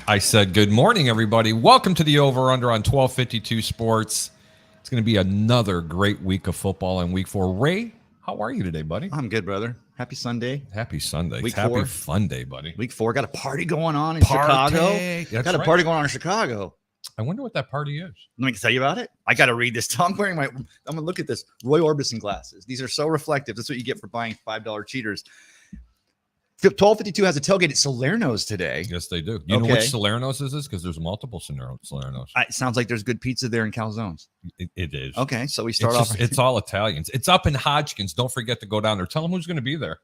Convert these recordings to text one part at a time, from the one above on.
I said, good morning, everybody. Welcome to the Over-Under on 1252 Sports. It's going to be another great week of football in Week 4. Ray, how are you today, buddy? I'm good, brother. Happy Sunday. Happy Sunday. Week Happy 4. Fun day, buddy. Week 4. Got a party going on in Chicago. Got a party going on in Chicago. I wonder what that party is. Let me tell you about it. I got to read this. I'm going to look at this. Roy Orbison glasses. These are so reflective. That's what you get for buying $5 cheaters. 1252 has a tailgate at Salerno's today. Yes, they do. You know which Salerno's is this? Because there's multiple Salerno's. It sounds like there's good pizza there in calzones. It is. Okay, so we start off. It's all Italians. It's up in Hodgkins. Don't forget to go down there. Tell them who's going to be there.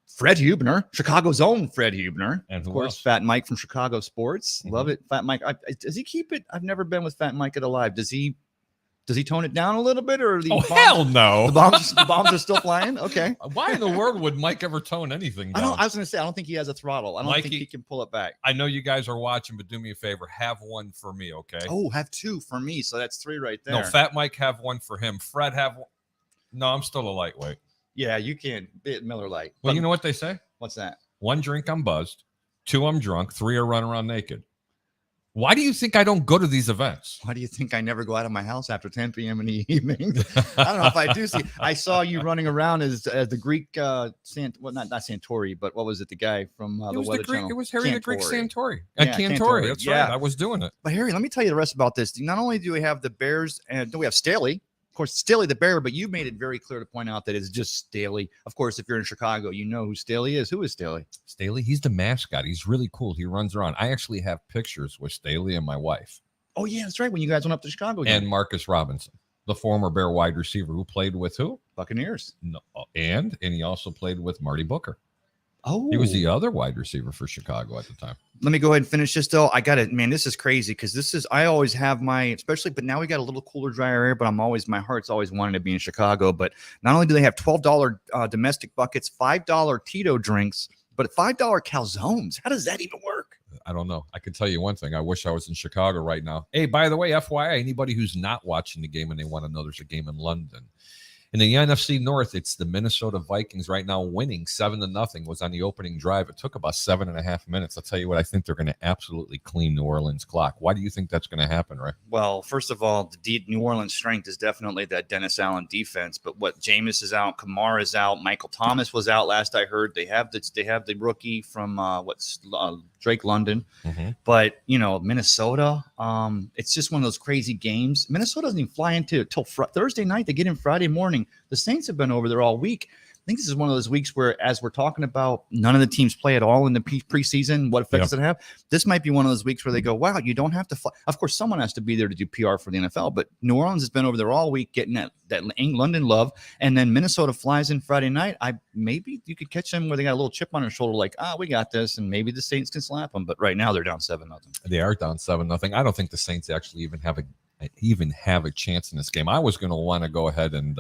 Fred Hubner, Chicago's own Fred Hubner. And of course, Fat Mike from Chicago Sports. Mm-hmm. Love it. Fat Mike. Does he keep it? I've never been with Fat Mike at a live. Does he tone it down a little bit, or hell no? The bombs are still flying. Okay. Why in the world would Mike ever tone anything down? I was going to say I don't think he has a throttle. I don't think he can pull it back. I know you guys are watching, but do me a favor, have one for me, okay? Oh, have 2 for me, so that's 3 right there. No, Fat Mike have one for him. Fred have one. No, I'm still a lightweight. Yeah, you can't. Miller Lite. Well, you know what they say? What's that? 1 drink, I'm buzzed. 2, I'm drunk. 3, I run around naked. Why do you think I don't go to these events? Why do you think I never go out of my house after 10 p.m. in the evening? I don't know if I do see. I saw you running around as the Greek, not Santori, but what was it? The guy from the Weather Channel. It was Harry the Greek Santori. Yeah, Cantori. That's right. I was doing it. But Harry, let me tell you the rest about this. Not only do we have the Bears, and we have Staley. Of course, Staley the Bear, but you made it very clear to point out that it's just Staley. Of course, if you're in Chicago, you know who Staley is. Who is Staley? Staley, he's the mascot. He's really cool. He runs around. I actually have pictures with Staley and my wife. Oh, yeah, that's right. When you guys went up to Chicago. And Marcus Robinson, the former Bear wide receiver who played with who? Buccaneers. No, and he also played with Marty Booker. Oh, he was the other wide receiver for Chicago at the time. Let me go ahead and finish this though. I got it, man. This is crazy because I always have but now we got a little cooler, drier air, but my heart's always wanted to be in Chicago. But not only do they have $12 domestic buckets, $5 Tito drinks, but $5 calzones. How does that even work? I don't know. I can tell you one thing. I wish I was in Chicago right now. Hey, by the way, FYI, anybody who's not watching the game and they want to know, there's a game in London. In the NFC North, it's the Minnesota Vikings right now winning 7-0. Was on the opening drive. It took about 7.5 minutes. I'll tell you what, I think they're going to absolutely clean New Orleans clock. Why do you think that's going to happen, Ray? Well, first of all, the New Orleans strength is definitely that Dennis Allen defense. But Jameis is out, Kamara is out, Michael Thomas was out last I heard. They have the rookie from Drake London. Mm-hmm. But Minnesota, it's just one of those crazy games. Minnesota doesn't even fly into till Thursday night. They get in Friday morning. The Saints have been over there all week. I think this is one of those weeks where, as we're talking about, none of the teams play at all in the preseason. What effect does it have? This might be one of those weeks where they go, wow, you don't have to fly. Of course, someone has to be there to do PR for the NFL, but New Orleans has been over there all week getting that London love, and then Minnesota flies in Friday night. Maybe you could catch them where they got a little chip on their shoulder, like, we got this, and maybe the Saints can slap them. But right now they're down 7-0. They are down 7-0. I don't think the Saints actually even have a chance in this game. I was going to want to go ahead and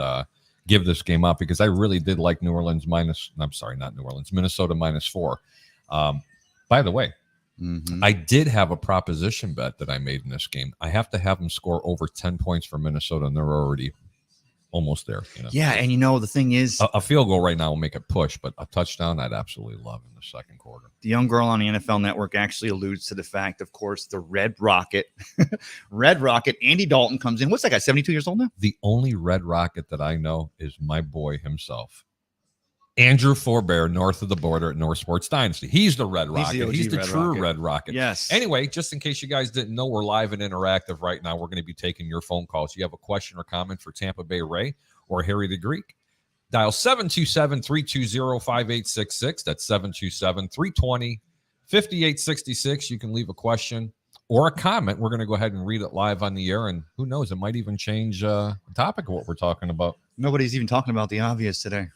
give this game up because I really did like Minnesota -4. By the way, I did have a proposition bet that I made in this game. I have to have them score over 10 points for Minnesota, and they're already almost there. Yeah, and the thing is, a field goal right now will make it push, but a touchdown I'd absolutely love in the second quarter. The young girl on the NFL Network actually alludes to the fact, of course, the Red Rocket, Andy Dalton comes in. What's that guy, 72 years old now? The only Red Rocket that I know is my boy himself, Andrew Forbear, north of the border at North Sports Dynasty. He's the Red Rocket. He's the true Red Rocket. Yes. Anyway, just in case you guys didn't know, we're live and interactive right now. We're going to be taking your phone calls. You have a question or comment for Tampa Bay Ray or Harry the Greek, Dial 727-320-5866. That's 727-320-5866. You can leave a question or a comment. We're going to go ahead and read it live on the air, and who knows, it might even change the topic of what we're talking about. Nobody's even talking about the obvious today.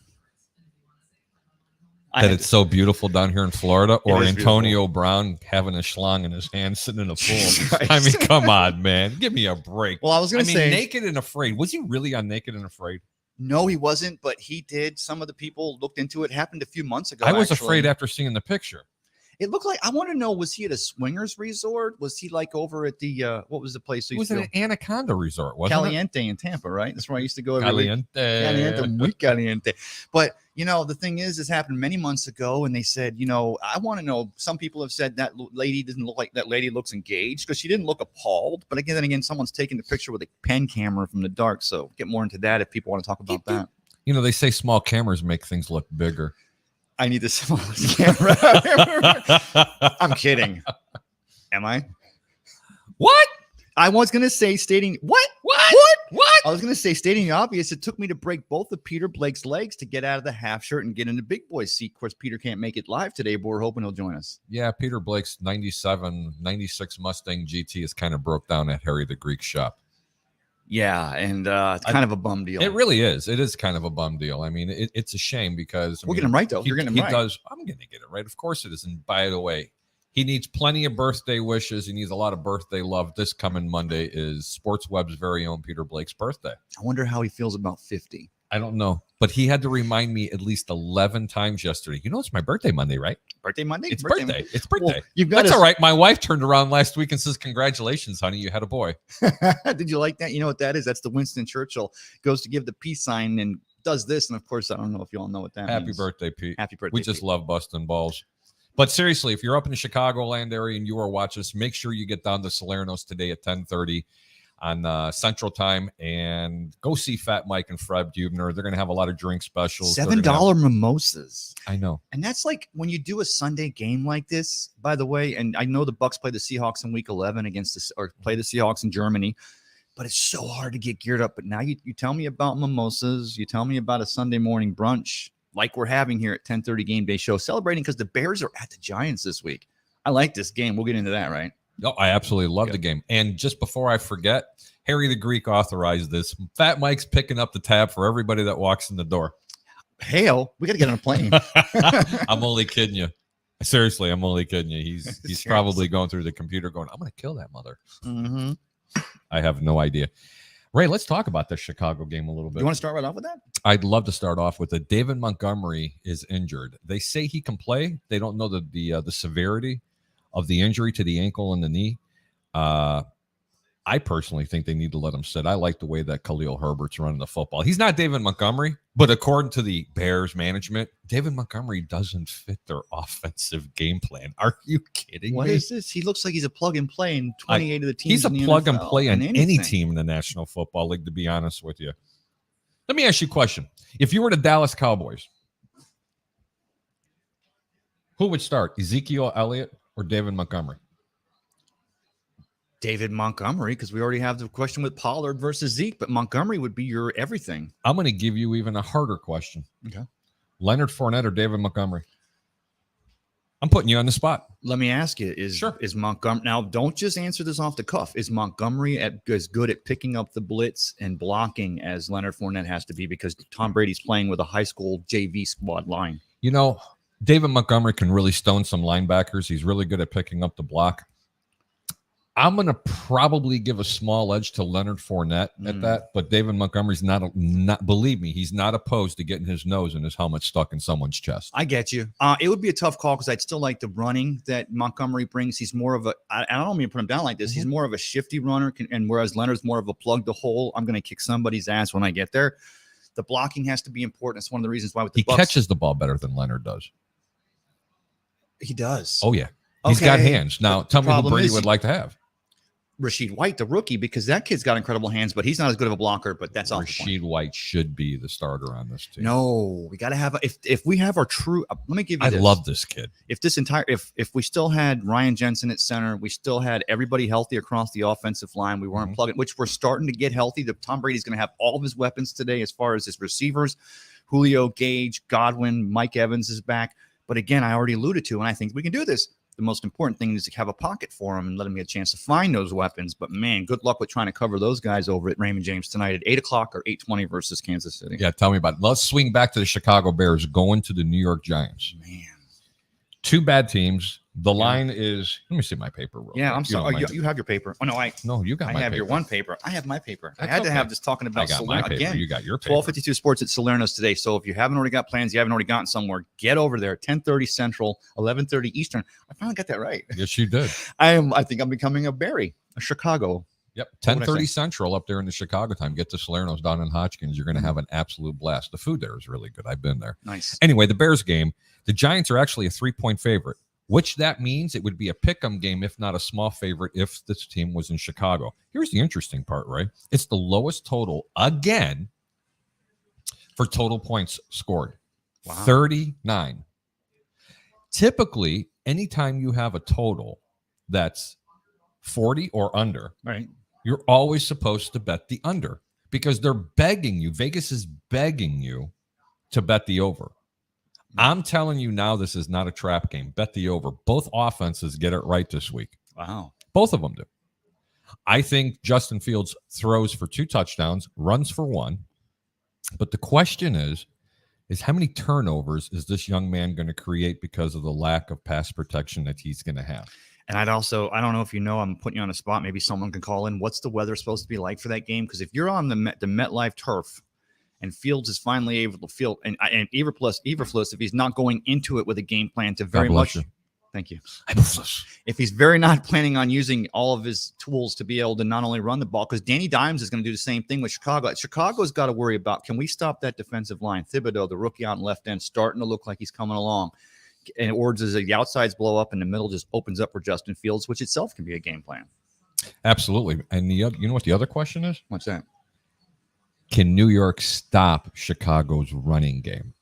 That it's so beautiful down here in Florida, or Antonio beautiful. Brown having a schlong in his hand sitting in a Jesus pool. Christ. I mean, come on, man. Give me a break. Well, I was going to say, Naked and Afraid. Was he really on Naked and Afraid? No, he wasn't, but he did. Some of the people looked into it. Happened a few months ago. I was afraid after seeing the picture. It looked like, I want to know, was he at a swingers resort? Was he like over at the, what was the place? It was an Anaconda resort, wasn't Caliente in Tampa, right? That's where I used to go. Caliente. Muy caliente. But, the thing is, this happened many months ago, and they said, I want to know, some people have said that lady doesn't look like, that lady looks engaged, because she didn't look appalled. But again, someone's taking the picture with a pen camera from the dark. So get more into that if people want to talk about that. They say small cameras make things look bigger. I need the smallest camera. I'm kidding. Am I? What? I was going to say stating what? I was going to say stating the obvious. It took me to break both of Peter Blake's legs to get out of the half shirt and get in the big boy seat. Of course, Peter can't make it live today, but we're hoping he'll join us. Yeah, Peter Blake's 96 Mustang GT is kind of broke down at Harry the Greek shop. Yeah, and it's kind of a bum deal. It really is. It is kind of a bum deal. I mean, it's a shame because we're getting him right, though. You're getting him right. I'm going to get it right. Of course it is. And by the way, he needs plenty of birthday wishes. He needs a lot of birthday love. This coming Monday is Sports Web's very own Peter Blake's birthday. I wonder how he feels about 50. I don't know, but he had to remind me at least 11 times yesterday. It's my birthday Monday, right? Birthday Monday? It's birthday. It's birthday. Well, That's all right. My wife turned around last week and says, "Congratulations, honey, you had a boy." Did you like that? You know what that is? That's the Winston Churchill goes to give the peace sign and does this. And of course, I don't know if you all know what that means. Happy birthday, Pete. Happy birthday. We just love busting balls. But seriously, if you're up in the Chicagoland area and you are watching us, make sure you get down to Salerno's today at 10:30 on Central Time and go see Fat Mike and Fred Bubner. They're going to have a lot of drink specials. $7 mimosas. I know. And that's like when you do a Sunday game like this, by the way, and I know the Bucks play the Seahawks in week 11 or play the Seahawks in Germany, but it's so hard to get geared up. But now you tell me about mimosas. You tell me about a Sunday morning brunch like we're having here at 10:30 game day show, celebrating because the Bears are at the Giants this week. I like this game. We'll get into that, right? Oh, I absolutely love the game. And just before I forget, Harry the Greek authorized this. Fat Mike's picking up the tab for everybody that walks in the door. Hell, we got to get on a plane. I'm only kidding you. Seriously, I'm only kidding you. He's probably going through the computer going, "I'm going to kill that mother." Mm-hmm. I have no idea. Ray, let's talk about the Chicago game a little bit. You want to start right off with that? I'd love to start off with it. David Montgomery is injured. They say he can play. They don't know the severity of the injury to the ankle and the knee. I personally think they need to let him sit. I like the way that Khalil Herbert's running the football. He's not David Montgomery, but according to the Bears management, David Montgomery doesn't fit their offensive game plan. Are you kidding me? What is this? He looks like he's a plug and play in 28 of the teams. He's a in the plug NFL, and play on any team in the National Football League, to be honest with you. Let me ask you a question. If you were the Dallas Cowboys, who would start, Ezekiel Elliott or David Montgomery? David Montgomery, because we already have the question with Pollard versus Zeke, but Montgomery would be your everything. I'm going to give you even a harder question. Okay. Leonard Fournette or David Montgomery? I'm putting you on the spot. Let me ask you, is Montgomery, now don't just answer this off the cuff. Is Montgomery as good at picking up the blitz and blocking as Leonard Fournette has to be, because Tom Brady's playing with a high school JV squad line? David Montgomery can really stone some linebackers. He's really good at picking up the block. I'm going to probably give a small edge to Leonard Fournette at that, but David Montgomery's not, believe me, he's not opposed to getting his nose and his helmet stuck in someone's chest. I get you. It would be a tough call because I'd still like the running that Montgomery brings. He's more of I don't mean to put him down like this. He's more of a shifty runner, and whereas Leonard's more of a plug the hole. I'm going to kick somebody's ass when I get there. The blocking has to be important. It's one of the reasons why with the Bucs, catches the ball better than Leonard does. He does. Oh, yeah. He's got hands. Now, tell me who Brady would like to have. Rashid White, the rookie, because that kid's got incredible hands, but he's not as good of a blocker. But that's all. Rashid White should be the starter on this team. No, we got to have if we have our true. Let me give you. I love this kid. If we still had Ryan Jensen at center, we still had everybody healthy across the offensive line. We weren't plugging, which we're starting to get healthy. Tom Brady's going to have all of his weapons today, as far as his receivers, Julio, Gage, Godwin, Mike Evans is back. But again, I already alluded to, and I think we can do this. The most important thing is to have a pocket for them and let them get a chance to find those weapons. But, man, good luck with trying to cover those guys over at Raymond James tonight at 8 o'clock or 8:20 versus Kansas City. Yeah, tell me about it. Let's swing back to the Chicago Bears going to the New York Giants. Man. Two bad teams. The line is – let me see my paper real quick. I'm sorry. You have your paper. Oh, no, you got my paper. I have your one paper. I have my paper. That's I had to okay. have this talking about I got my paper. Again, You got your paper. 1252 Sports at Salerno's today. So if you haven't already got plans, you haven't already gotten somewhere, get over there. 10:30 Central, 11:30 Eastern. I finally got that right. Yes, you did. I think I'm becoming a Chicago. Yep, 10:30 Central up there in the Chicago time. Get to Salerno's down in Hotchkiss. You're going to have an absolute blast. The food there is really good. I've been there. Nice. Anyway, the Bears game, the Giants are actually a 3-point favorite, which that means it would be a pick'em game, if not a small favorite, if this team was in Chicago. Here's the interesting part, right? It's the lowest total again for total points scored. Wow. 39. Typically, anytime you have a total that's 40 or under, right, you're always supposed to bet the under because they're begging you. Vegas is begging you to bet the over. I'm telling you now, this is not a trap game. Bet the over. Both offenses get it right this week. Wow. Both of them do. I think Justin Fields throws for 2 touchdowns, runs for 1. But the question is how many turnovers is this young man going to create because of the lack of pass protection that he's going to have? And I don't know if you know, I'm putting you on the spot. Maybe someone can call in. What's the weather supposed to be like for that game? Because if you're on the MetLife turf, and Fields is finally able to field, and Eberflus, if he's not going into it with a game plan to very much, thank you. If he's very not planning on using all of his tools to be able to not only run the ball, because Danny Dimes is going to do the same thing with Chicago. Chicago's got to worry about, can we stop that defensive line? Thibodeau, the rookie out in left end, starting to look like he's coming along. And or does the outsides blow up and the middle just opens up for Justin Fields, which itself can be a game plan. Absolutely. And you know what the other question is? What's that? Can New York stop Chicago's running game?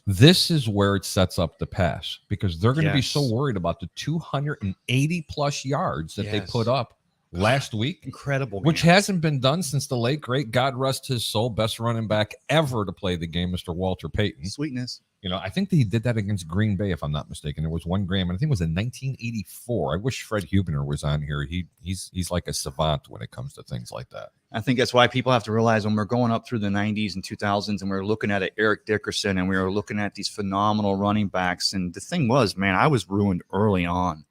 This is where it sets up the pass because they're going to be so worried about the 280 plus yards that they put up last week. Incredible. Which hasn't been done since the late, great, God rest his soul, best running back ever to play the game, Mr. Walter Payton. Sweetness. You know, I think he did that against Green Bay, if I'm not mistaken. It was 1 gram, and I think it was in 1984. I wish Fred Huebner was on here. He's like a savant when it comes to things like that. I think that's why people have to realize when we're going up through the 90s and 2000s and we're looking at Eric Dickerson and we were looking at these phenomenal running backs. And the thing was, man, I was ruined early on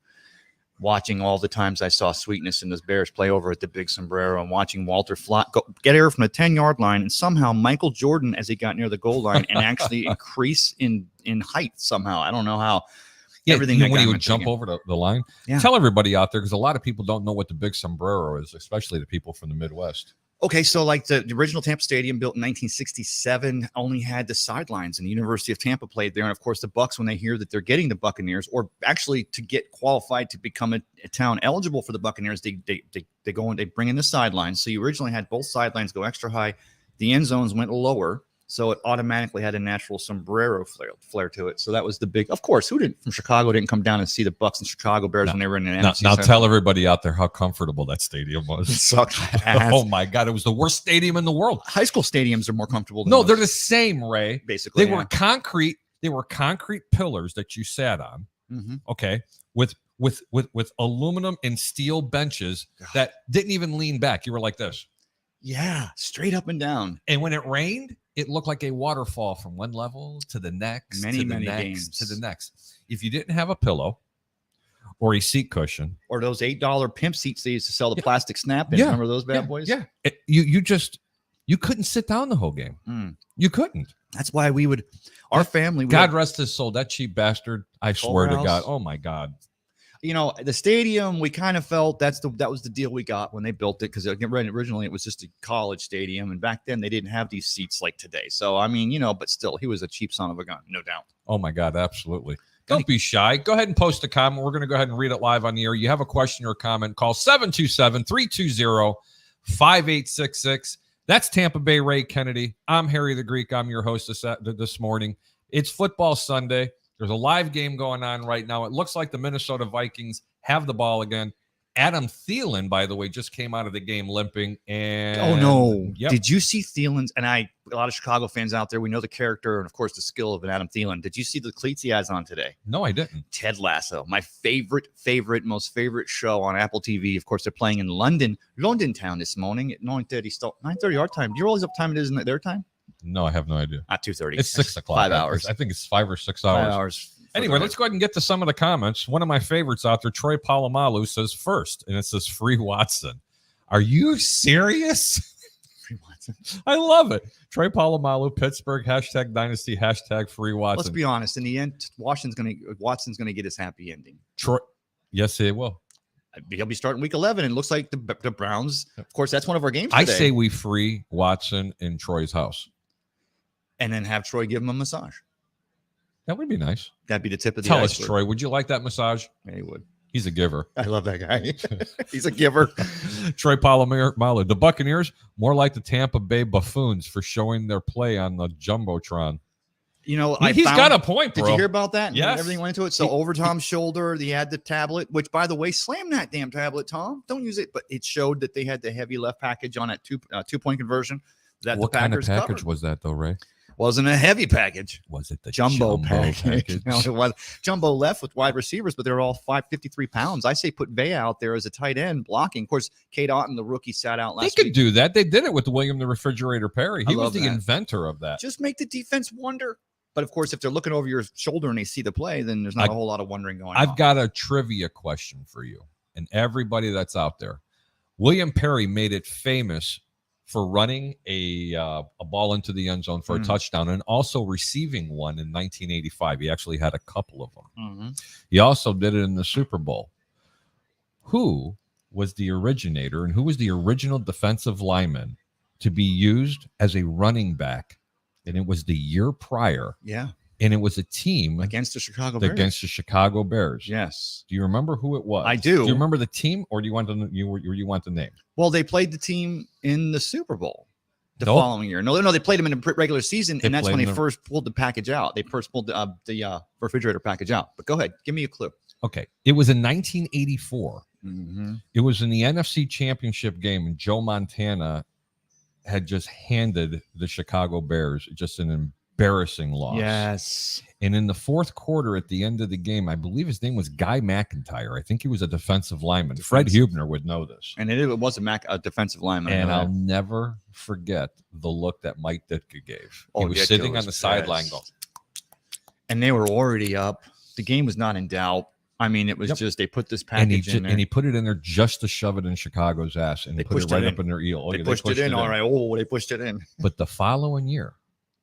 watching all the times I saw Sweetness and those Bears play over at the Big Sombrero and watching Walter get air from the 10-yard line and somehow Michael Jordan as he got near the goal line and actually increase in height somehow. I don't know how. Yeah, everything when he would jump over the line. Yeah. Tell everybody out there, because a lot of people don't know what the Big Sombrero is, especially the people from the Midwest. Okay, so like the original Tampa Stadium built in 1967 only had the sidelines, and the University of Tampa played there. And of course, the Bucs, when they hear that they're getting the Buccaneers, or actually to get qualified to become a town eligible for the Buccaneers, they go and they bring in the sidelines. So you originally had both sidelines go extra high. The end zones went lower. So it automatically had a natural sombrero flair to it. So that was the big. Of course, who didn't from Chicago didn't come down and see the Bucs and Chicago Bears when they were in an NFC. Now tell everybody out there how comfortable that stadium was. It sucked. Oh my God, it was the worst stadium in the world. High school stadiums are more comfortable. No, they're the same, Ray. Basically, they were concrete. They were concrete pillars that you sat on. Mm-hmm. Okay, with aluminum and steel benches that didn't even lean back. You were like this. Yeah, straight up and down. And when it rained, it looked like a waterfall from one level to the next, many games. to the next. If you didn't have a pillow or a seat cushion, or those $8 pimp seats they used to sell the plastic snap in, remember those bad boys? Yeah, you couldn't sit down the whole game. You couldn't. That's why our family. God rest his soul. That cheap bastard. I swear to God. Oh my God. You know, the stadium, we kind of felt that was the deal we got when they built it, because originally it was just a college stadium, and back then they didn't have these seats like today. So I mean, but still, he was a cheap son of a gun, no doubt. Oh my God, absolutely. Don't be shy. Go ahead and post a comment. We're going to go ahead and read it live on the air. You have a question or a comment, call 727-320-5866. That's Tampa Bay Ray Kennedy. I'm Harry the Greek. I'm your host this morning. It's football Sunday. There's a live game going on right now. It looks like the Minnesota Vikings have the ball again. Adam Thielen, by the way, just came out of the game limping. And Oh no! Yep. Did you see Thielen's? And a lot of Chicago fans out there, we know the character and of course the skill of an Adam Thielen. Did you see the cleats he has on today? No, I didn't. Ted Lasso, my most favorite show on Apple TV. Of course, they're playing in London town this morning at 9:30. 9:30 our time. Do you realize what time it is in their time? No, I have no idea. At 2:30. It's 6 o'clock. 5 hours. I think it's 5 or 6 hours. 5 hours. Anyway, let's go ahead and get to some of the comments. One of my favorites out there, Troy Polamalu, says first, and it says Free Watson. Are you serious? Free Watson. I love it. Troy Polamalu, Pittsburgh, #Dynasty, #Free Watson. Let's be honest. In the end, Watson's gonna get his happy ending. Troy, yes, he will. He'll be starting week 11, and it looks like the Browns. Of course, that's one of our games today. I say we free Watson in Troy's house. And then have Troy give him a massage. That would be nice. That'd be the tip of the Tell us, iceberg. Troy, would you like that massage? Yeah, he would. He's a giver. I love that guy. He's a giver. Troy Polamalu. The Buccaneers, more like the Tampa Bay Buffoons for showing their play on the Jumbotron. You know, He's got a point, bro. Did you hear about that? Yes. Everything went into it. So over Tom's shoulder, he had the tablet, which, by the way, slam that damn tablet, Tom. Don't use it. But it showed that they had the heavy left package on that two-point conversion. That What the kind of Packers package covered. was that, though, Ray? Wasn't a heavy package. Was it the Jumbo package? No, it was jumbo left with wide receivers, but they're all 553 pounds. I say put Vea out there as a tight end blocking. Of course, Kate Otten, the rookie, sat out last They could week. do that. They did it with William the Refrigerator Perry. He was love the that. inventor of that. Just make the defense wonder. But of course, if they're looking over your shoulder and they see the play, then there's not a whole lot of wondering going on. I've got a trivia question for you and everybody that's out there. William Perry made it famous for running a ball into the end zone for a touchdown and also receiving one in 1985. He actually had a couple of them. He also did it in the Super Bowl. Who was the originator and who was the original defensive lineman to be used as a running back? And it was the year prior. Yeah. And it was a team Against the Chicago Bears. against the Chicago Bears. Yes. Do you remember who it was? I do. Do you remember the team, or do you want you want the name? Well, they played the team in the Super Bowl the Nope. following year. No, they played them in the regular season, They and that's played when they them- first pulled the package out. They first pulled the refrigerator package out. But go ahead. Give me a clue. Okay. It was in 1984. Mm-hmm. It was in the NFC Championship game, and Joe Montana had just handed the Chicago Bears just an embarrassing loss. Yes. And in the fourth quarter, at the end of the game, I believe his name was Guy McIntyre. I think he was a defensive lineman. Fred Hubner would know this. And it was a defensive lineman. And I'll never forget the look that Mike Ditka gave. Oh, He was Ditka sitting was on the sideline pissed. going, And they were already up. The game was not in doubt. I mean, it was just they put this package in there. and he put it in there just to shove it in Chicago's ass, and They put it pushed it right in. up in their eel. Oh, They yeah, pushed it in. All right. Oh, they pushed it in. But the following year,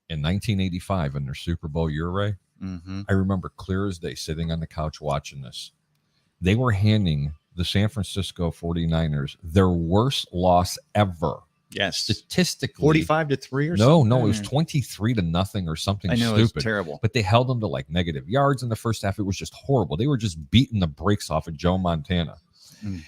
in 1985, in their Super Bowl year, Ray, Mm-hmm. I remember clear as day sitting on the couch watching this. They were handing the San Francisco 49ers their worst loss ever. Yes. Statistically. 45-3 or something? No, it was 23-0 or something I know, stupid. it was terrible. But they held them to like negative yards in the first half. It was just horrible. They were just beating the brakes off of Joe Montana. Mm.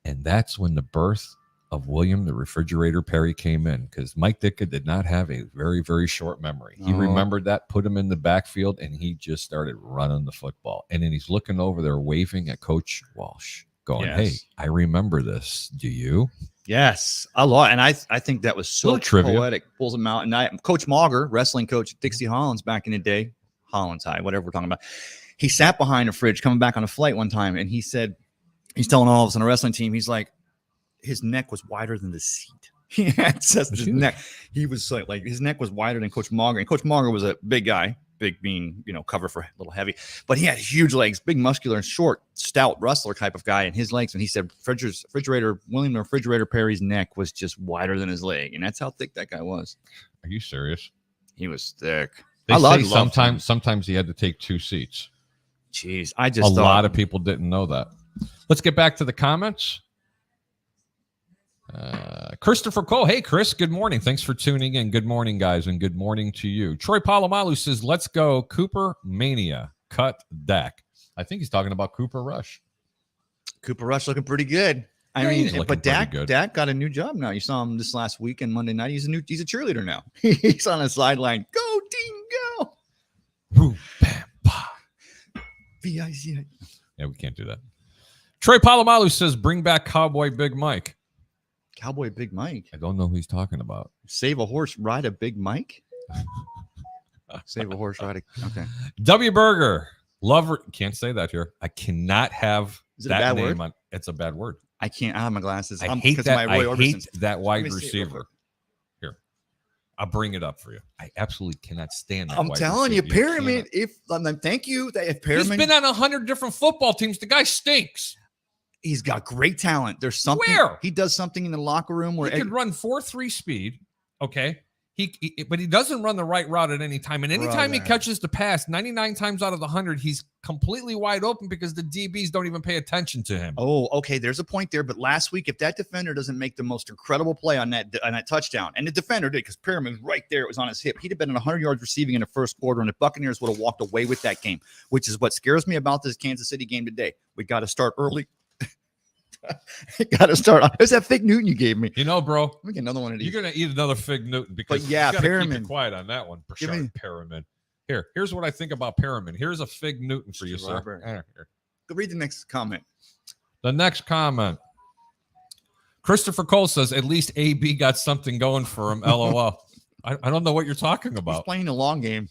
And that's when the birth of William the Refrigerator Perry came in, because Mike Ditka did not have a very, very short memory. He Oh. remembered that, put him in the backfield, and he just started running the football. And then he's looking over there waving at Coach Walsh, going, Yes. hey, I remember this. Do you? Yes, a lot. And I think that was so Little trivia. poetic. Pulls him out. And Coach Mauger, wrestling coach at Dixie Hollins back in the day, Hollins High, whatever we're talking about. He sat behind a fridge coming back on a flight one time, and he said, he's telling all of us on a wrestling team, he's like, his neck was wider than the seat. He had just his neck. He was like his neck was wider than Coach Mauger. And Coach Mauger was a big guy, big being, cover for a little heavy, but he had huge legs, big, muscular, and short, stout wrestler type of guy. And his legs, and he said, William the Refrigerator Perry's neck was just wider than his leg, and that's how thick that guy was. Are you serious? He was thick. They I say loved him. sometimes he had to take 2 seats. Jeez, I A just thought, lot of people didn't know that. Let's get back to the comments. Christopher Cole. Hey, Chris. Good morning. Thanks for tuning in. Good morning, guys, and good morning to you. Troy Polamalu says, let's go Cooper Mania. Cut Dak. I think he's talking about Cooper Rush. Cooper Rush looking pretty good. Yeah, he's I mean, looking but pretty good. Dak got a new job now. You saw him this last weekend, Monday night. He's a cheerleader now. He's on a sideline. Go team, go! Woo, bam, bah. VIC. Yeah, we can't do that. Troy Polamalu says, bring back Cowboy Big Mike. Cowboy Big Mike. I don't know who he's talking about. Save a horse, ride a Big Mike. Save a horse, ride a. Okay. W Burger. Can't say that here. I cannot have Is it that a bad name word? on. It's a bad word. I can't. I have my glasses. I hate that. My Roy I hate Orbisons. that wide Let me see it real receiver. quick. Here, I'll bring it up for you. I absolutely cannot stand that. I'm wide telling you, receiver. Perriman. Thank you. If He's Perriman, been on 100 different football teams. The guy stinks. he's got great talent. There's something. Where? He does something in the locker room where He could run 4.3 speed. Okay. But he doesn't run the right route at any time. And anytime he catches the pass, 99 times out of the 100, he's completely wide open because the DBs don't even pay attention to him. Oh, okay. There's a point there. But last week, if that defender doesn't make the most incredible play on that touchdown, and the defender did because Perriman was right there, it was on his hip. He'd have been at 100 yards receiving in the first quarter, and the Buccaneers would have walked away with that game, which is what scares me about this Kansas City game today. We got to start early. Got to start. There's that fig Newton you gave me. You know, bro, We get another one of these. you're gonna eat another fig Newton because But yeah, you gotta keep Perriman. it quiet on that one. Give me- Perriman. Here's what I think about Perriman. Here's a fig Newton for you, sir. Robert. Here. Go read the next comment. The next comment. Christopher Cole says, at least AB got something going for him. LOL. I don't know what you're talking He's about. playing the long game.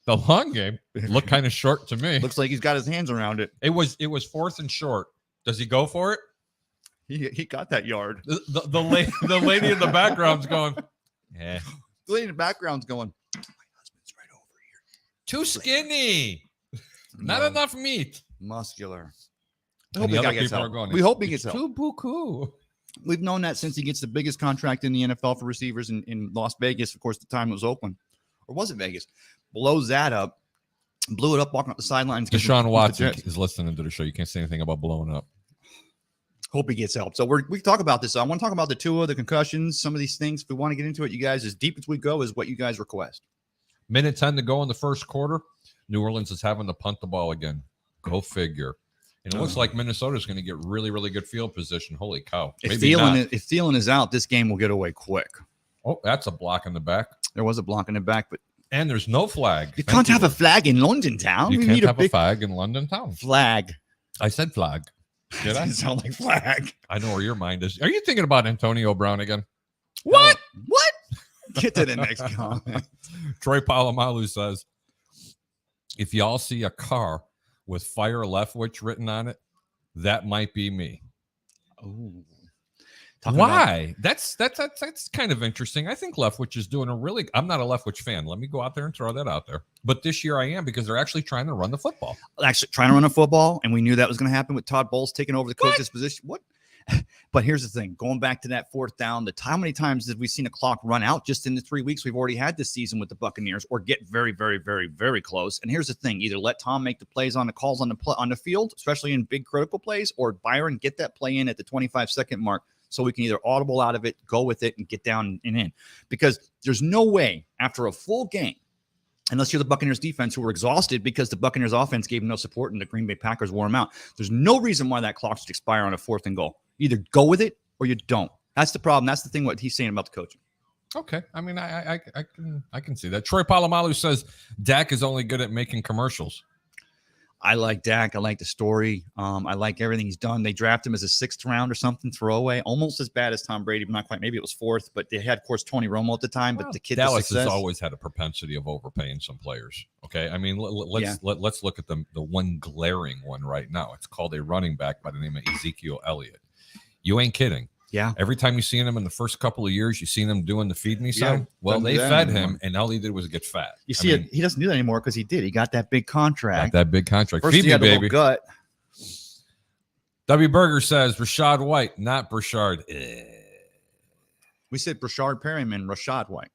The long game looked kind of short to me. Looks like he's got his hands around it. It was 4th and short. Does he go for it? He got that yard. The lady in the background's going, yeah. The lady in the background's going, my husband's right over here. Too skinny. Not No, enough meat. muscular. I And hope the the guy other gets people are help. going, We hope he it's gets help. too buku. We've known that since he gets the biggest contract in the NFL for receivers in Las Vegas. Of course, the time it was Oakland. Or was it Vegas? Blows that up. Blew it up walking up the sidelines. Deshaun Watson is listening to the show. You can't say anything about blowing up. Hope he gets help. So we can talk about this. I want to talk about the Tua, the concussions, some of these things. If we want to get into it, you guys, as deep as we go is what you guys request. Minute 10 to go in the first quarter. New Orleans is having to punt the ball again. Go figure. And it looks like Minnesota is going to get really, really good field position. Holy cow. If Thielen is out, this game will get away quick. Oh, that's a block in the back. There was a block in the back, but And there's no flag. you can't have a flag in London town. You We can't need a have a big flag in London town. flag. I said flag. Did I? Doesn't sound like flag. I know where your mind is. Are you thinking about Antonio Brown again? What? What? Get to the next comment. Troy Polamalu says, if y'all see a car with Fire Leftwich written on it, that might be me. Oh. Why? That's kind of interesting. I think Leftwich is doing I'm not a Leftwich fan. Let me go out there and throw that out there. But this year I am because they're actually trying to run the football. Actually, trying to run a football, and we knew that was going to happen with Todd Bowles taking over the coach's position. What? But here's the thing: going back to that 4th down, how many times have we seen a clock run out just in the 3 weeks we've already had this season with the Buccaneers, or get very, very, very, very close? And here's the thing: either let Tom make the plays on the calls on the field, especially in big critical plays, or Byron get that play in at the 25-second mark, so we can either audible out of it, go with it, and get down and in. Because there's no way after a full game, unless you're the Buccaneers defense who were exhausted because the Buccaneers offense gave them no support and the Green Bay Packers wore them out. There's no reason why that clock should expire on a 4th and goal. Either go with it or you don't. That's the problem. That's the thing what he's saying about the coaching. Okay. I mean, I can see that. Troy Polamalu says Dak is only good at making commercials. I like Dak. I like the story. I like everything he's done. They drafted him as a 6th round or something, throwaway, almost as bad as Tom Brady, but not quite. Maybe it was 4th, but they had, of course, Tony Romo at the time. But the kid, Dallas has always had a propensity of overpaying some players. Okay, I mean, let's look at the one glaring one right now. It's called a running back by the name of Ezekiel Elliott. You ain't kidding. Yeah. Every time you see him in the first couple of years, you seen him doing the feed me sign. Yeah, well, they fed him, and all he did was get fat. You see, he doesn't do that anymore because he got that big contract. Got that big contract. First Feed he me, had a little baby. gut. W. Berger says Rashad White, not Brashard. We said Brashard Perryman, Rashad White.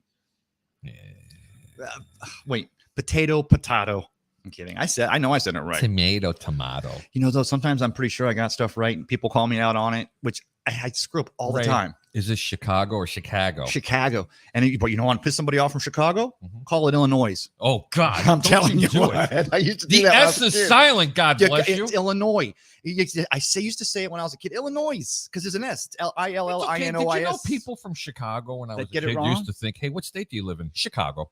Yeah. Wait, potato. I'm kidding. I know I said it right. Tomato. You know, though, sometimes I'm pretty sure I got stuff right and people call me out on it, which I screw up all the time. Is this Chicago or Chicago? Chicago. But you don't want to piss somebody off from Chicago? Mhm. Call it Illinois. Oh, God. I'm telling you do what. it. I used to do The that when I S was a is kid. silent, God bless you. It's Illinois. Used to say it when I was a kid. Illinois, because there's an S. It's Illinois. Did you know people from Chicago when I was a get it kid wrong? used to think, hey, what state do you live in? Chicago.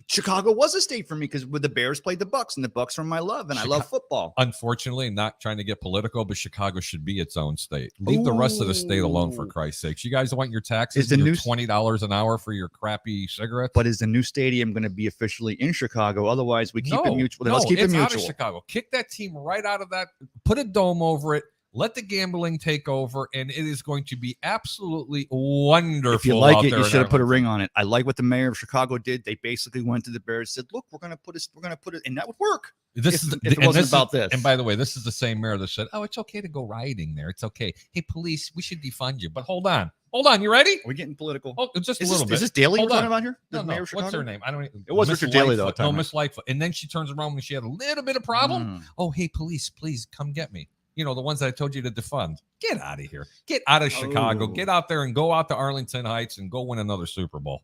Chicago was a state for me because the Bears played the Bucks, and the Bucks are my love, and I love football. Unfortunately, not trying to get political, but Chicago should be its own state. Leave the rest of the state alone, for Christ's sakes. You guys want your taxes and your $20 an hour for your crappy cigarettes? But is the new stadium going to be officially in Chicago? Otherwise, we keep it mutual. Let's keep it mutual. Out of Chicago. Kick that team right out of that. Put a dome over it. Let the gambling take over, and it is going to be absolutely wonderful. If you like it, you should have put a ring on it. I like what the mayor of Chicago did. They basically went to the Bears and said, "Look, we're going to put it," and that would work. If it wasn't about this. And by the way, this is the same mayor that said, "Oh, it's okay to go rioting there. It's okay. Hey, police, we should defund you." But hold on. You ready? We're getting political. Oh, just a little bit. Is this Daly we're talking about here? No. What's her name? I don't. It was Richard Daly though. No, Miss Lightfoot. And then she turns around when she had a little bit of problem. Oh, hey, police, please come get me. You know, the ones that I told you to defund. Get out of here. Get out of Chicago. Get out there and go out to Arlington Heights and go win another Super Bowl.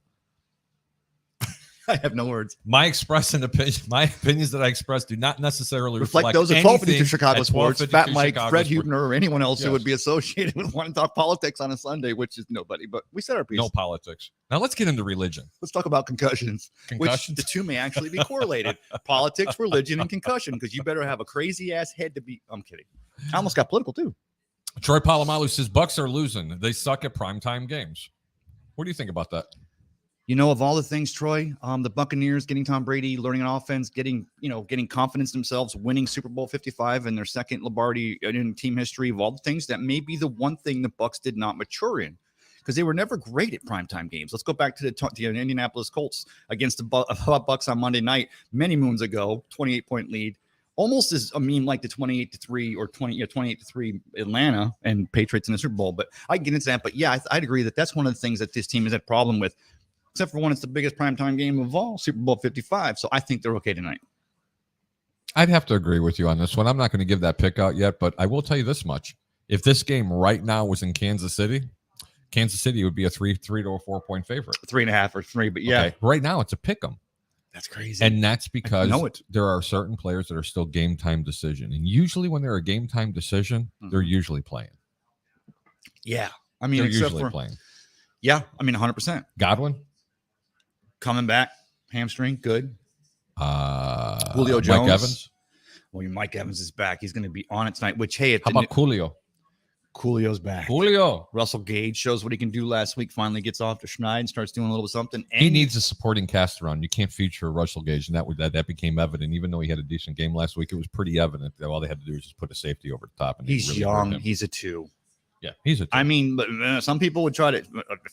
I have no words. My opinions that I express do not necessarily reflect those of 1252 to Chicago sports. Fat Mike, Chicago Fred sports. Hubner, or anyone else who would be associated with wanting to talk politics on a Sunday, which is nobody. But we said our piece. No politics. Now let's get into religion. Let's talk about concussions. Which the two may actually be correlated. Politics, religion, and concussion. Because you better have a crazy ass head to be. I'm kidding. I almost got political too. Troy Polamalu says Bucks are losing. They suck at primetime games. What do you think about that? You know, of all the things, Troy, the Buccaneers getting Tom Brady, learning an offense, getting confidence in themselves, winning Super Bowl 55 and their second Lombardi in team history, of all the things, that may be the one thing the Bucks did not mature in, because they were never great at primetime games. Let's go back to the Indianapolis Colts against the Bucks on Monday night many moons ago, 28-point lead. Almost as like the 28-3 or 28-3 Atlanta and Patriots in the Super Bowl. But I can get into that. But yeah, I'd agree that that's one of the things that this team has had a problem with, except for when it's the biggest primetime game of all, Super Bowl 55. So I think they're okay tonight. I'd have to agree with you on this one. I'm not going to give that pick out yet, but I will tell you this much. If this game right now was in Kansas City would be a 3 to a 4-point favorite. 3.5 or 3, but yeah. Okay. Right now it's a pick 'em. That's crazy. And that's because there are certain players that are still game time decision. And usually when they're a game time decision, they're usually playing. Yeah. I mean, they're usually playing. Yeah. I mean, 100%. Godwin? Coming back. Hamstring. Good. Julio Jones. Mike Evans? Well, Mike Evans is back. He's going to be on it tonight, which, hey. How about Julio? Julio's back. Russell Gage shows what he can do last week. Finally gets off to Schneid and starts doing a little something. And he needs a supporting cast around. You can't feature Russell Gage, and that became evident. Even though he had a decent game last week, it was pretty evident that all they had to do was just put a safety over the top. And he's really young. He's a 2. Yeah, he's a 2. I mean, but some people would try to.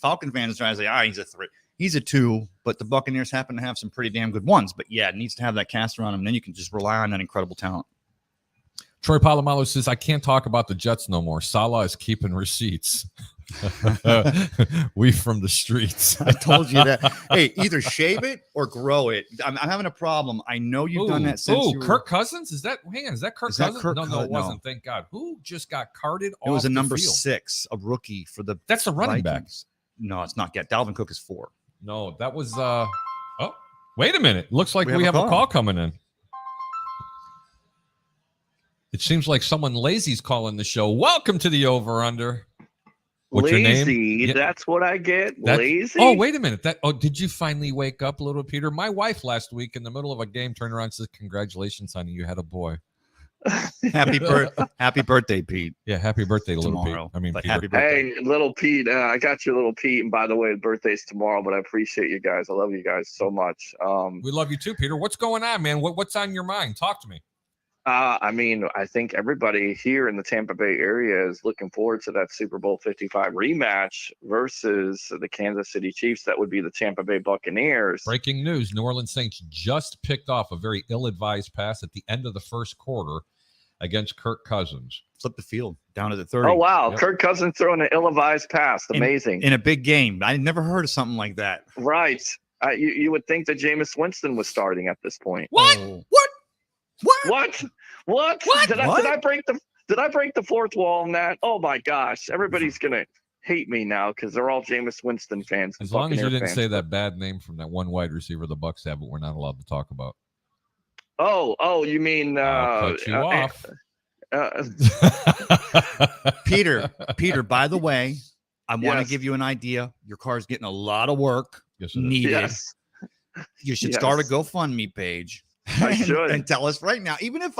Falcon fans try to say, he's a 3. He's a 2, but the Buccaneers happen to have some pretty damn good ones. But yeah, it needs to have that cast around him. And then you can just rely on that incredible talent. Troy Polamalu says, I can't talk about the Jets no more. Salah is keeping receipts. We from the streets. I told you that. Hey, either shave it or grow it. I'm having a problem. I know you've done that since Kirk Cousins? Is that Kirk Cousins? No, it wasn't. Thank God. Who just got carted off the field? It was a number 6, a rookie for the That's the running back. No, it's not yet. Dalvin Cook is 4. No, that was wait a minute. Looks like we have a call coming in. It seems like someone lazy's calling the show. Welcome to the Over Under. What's your name? Lazy. That's what I get. Lazy. Oh, wait a minute. Did you finally wake up, little Peter? My wife last week in the middle of a game turned around and says, "Congratulations, honey, you had a boy." Happy birthday, Pete. Yeah, happy birthday, little Pete. I mean, happy birthday. Hey, little Pete. I got your little Pete. And by the way, birthday's tomorrow. But I appreciate you guys. I love you guys so much. We love you too, Peter. What's going on, man? What's on your mind? Talk to me. I mean, I think everybody here in the Tampa Bay area is looking forward to that Super Bowl 55 rematch versus the Kansas City Chiefs. That would be the Tampa Bay Buccaneers. Breaking news, New Orleans Saints just picked off a very ill-advised pass at the end of the first quarter against Kirk Cousins. Flip the field down to the 30. Oh, wow. Yep. Kirk Cousins throwing an ill-advised pass. Amazing. In a big game. I never heard of something like that. Right. You would think that Jameis Winston was starting at this point. What? Oh. What? Did I break the fourth wall on that? Oh my gosh. Everybody's gonna hate me now because they're all Jameis Winston fans. As long as you didn't say that bad name from that one wide receiver the Bucks have, but we're not allowed to talk about. Oh, you mean I'll cut you off. Peter, by the way, I want to give you an idea. Your car's getting a lot of work. Yes, needed. Yes. You should Yes. start a GoFundMe page. I should. and tell us right now. Even if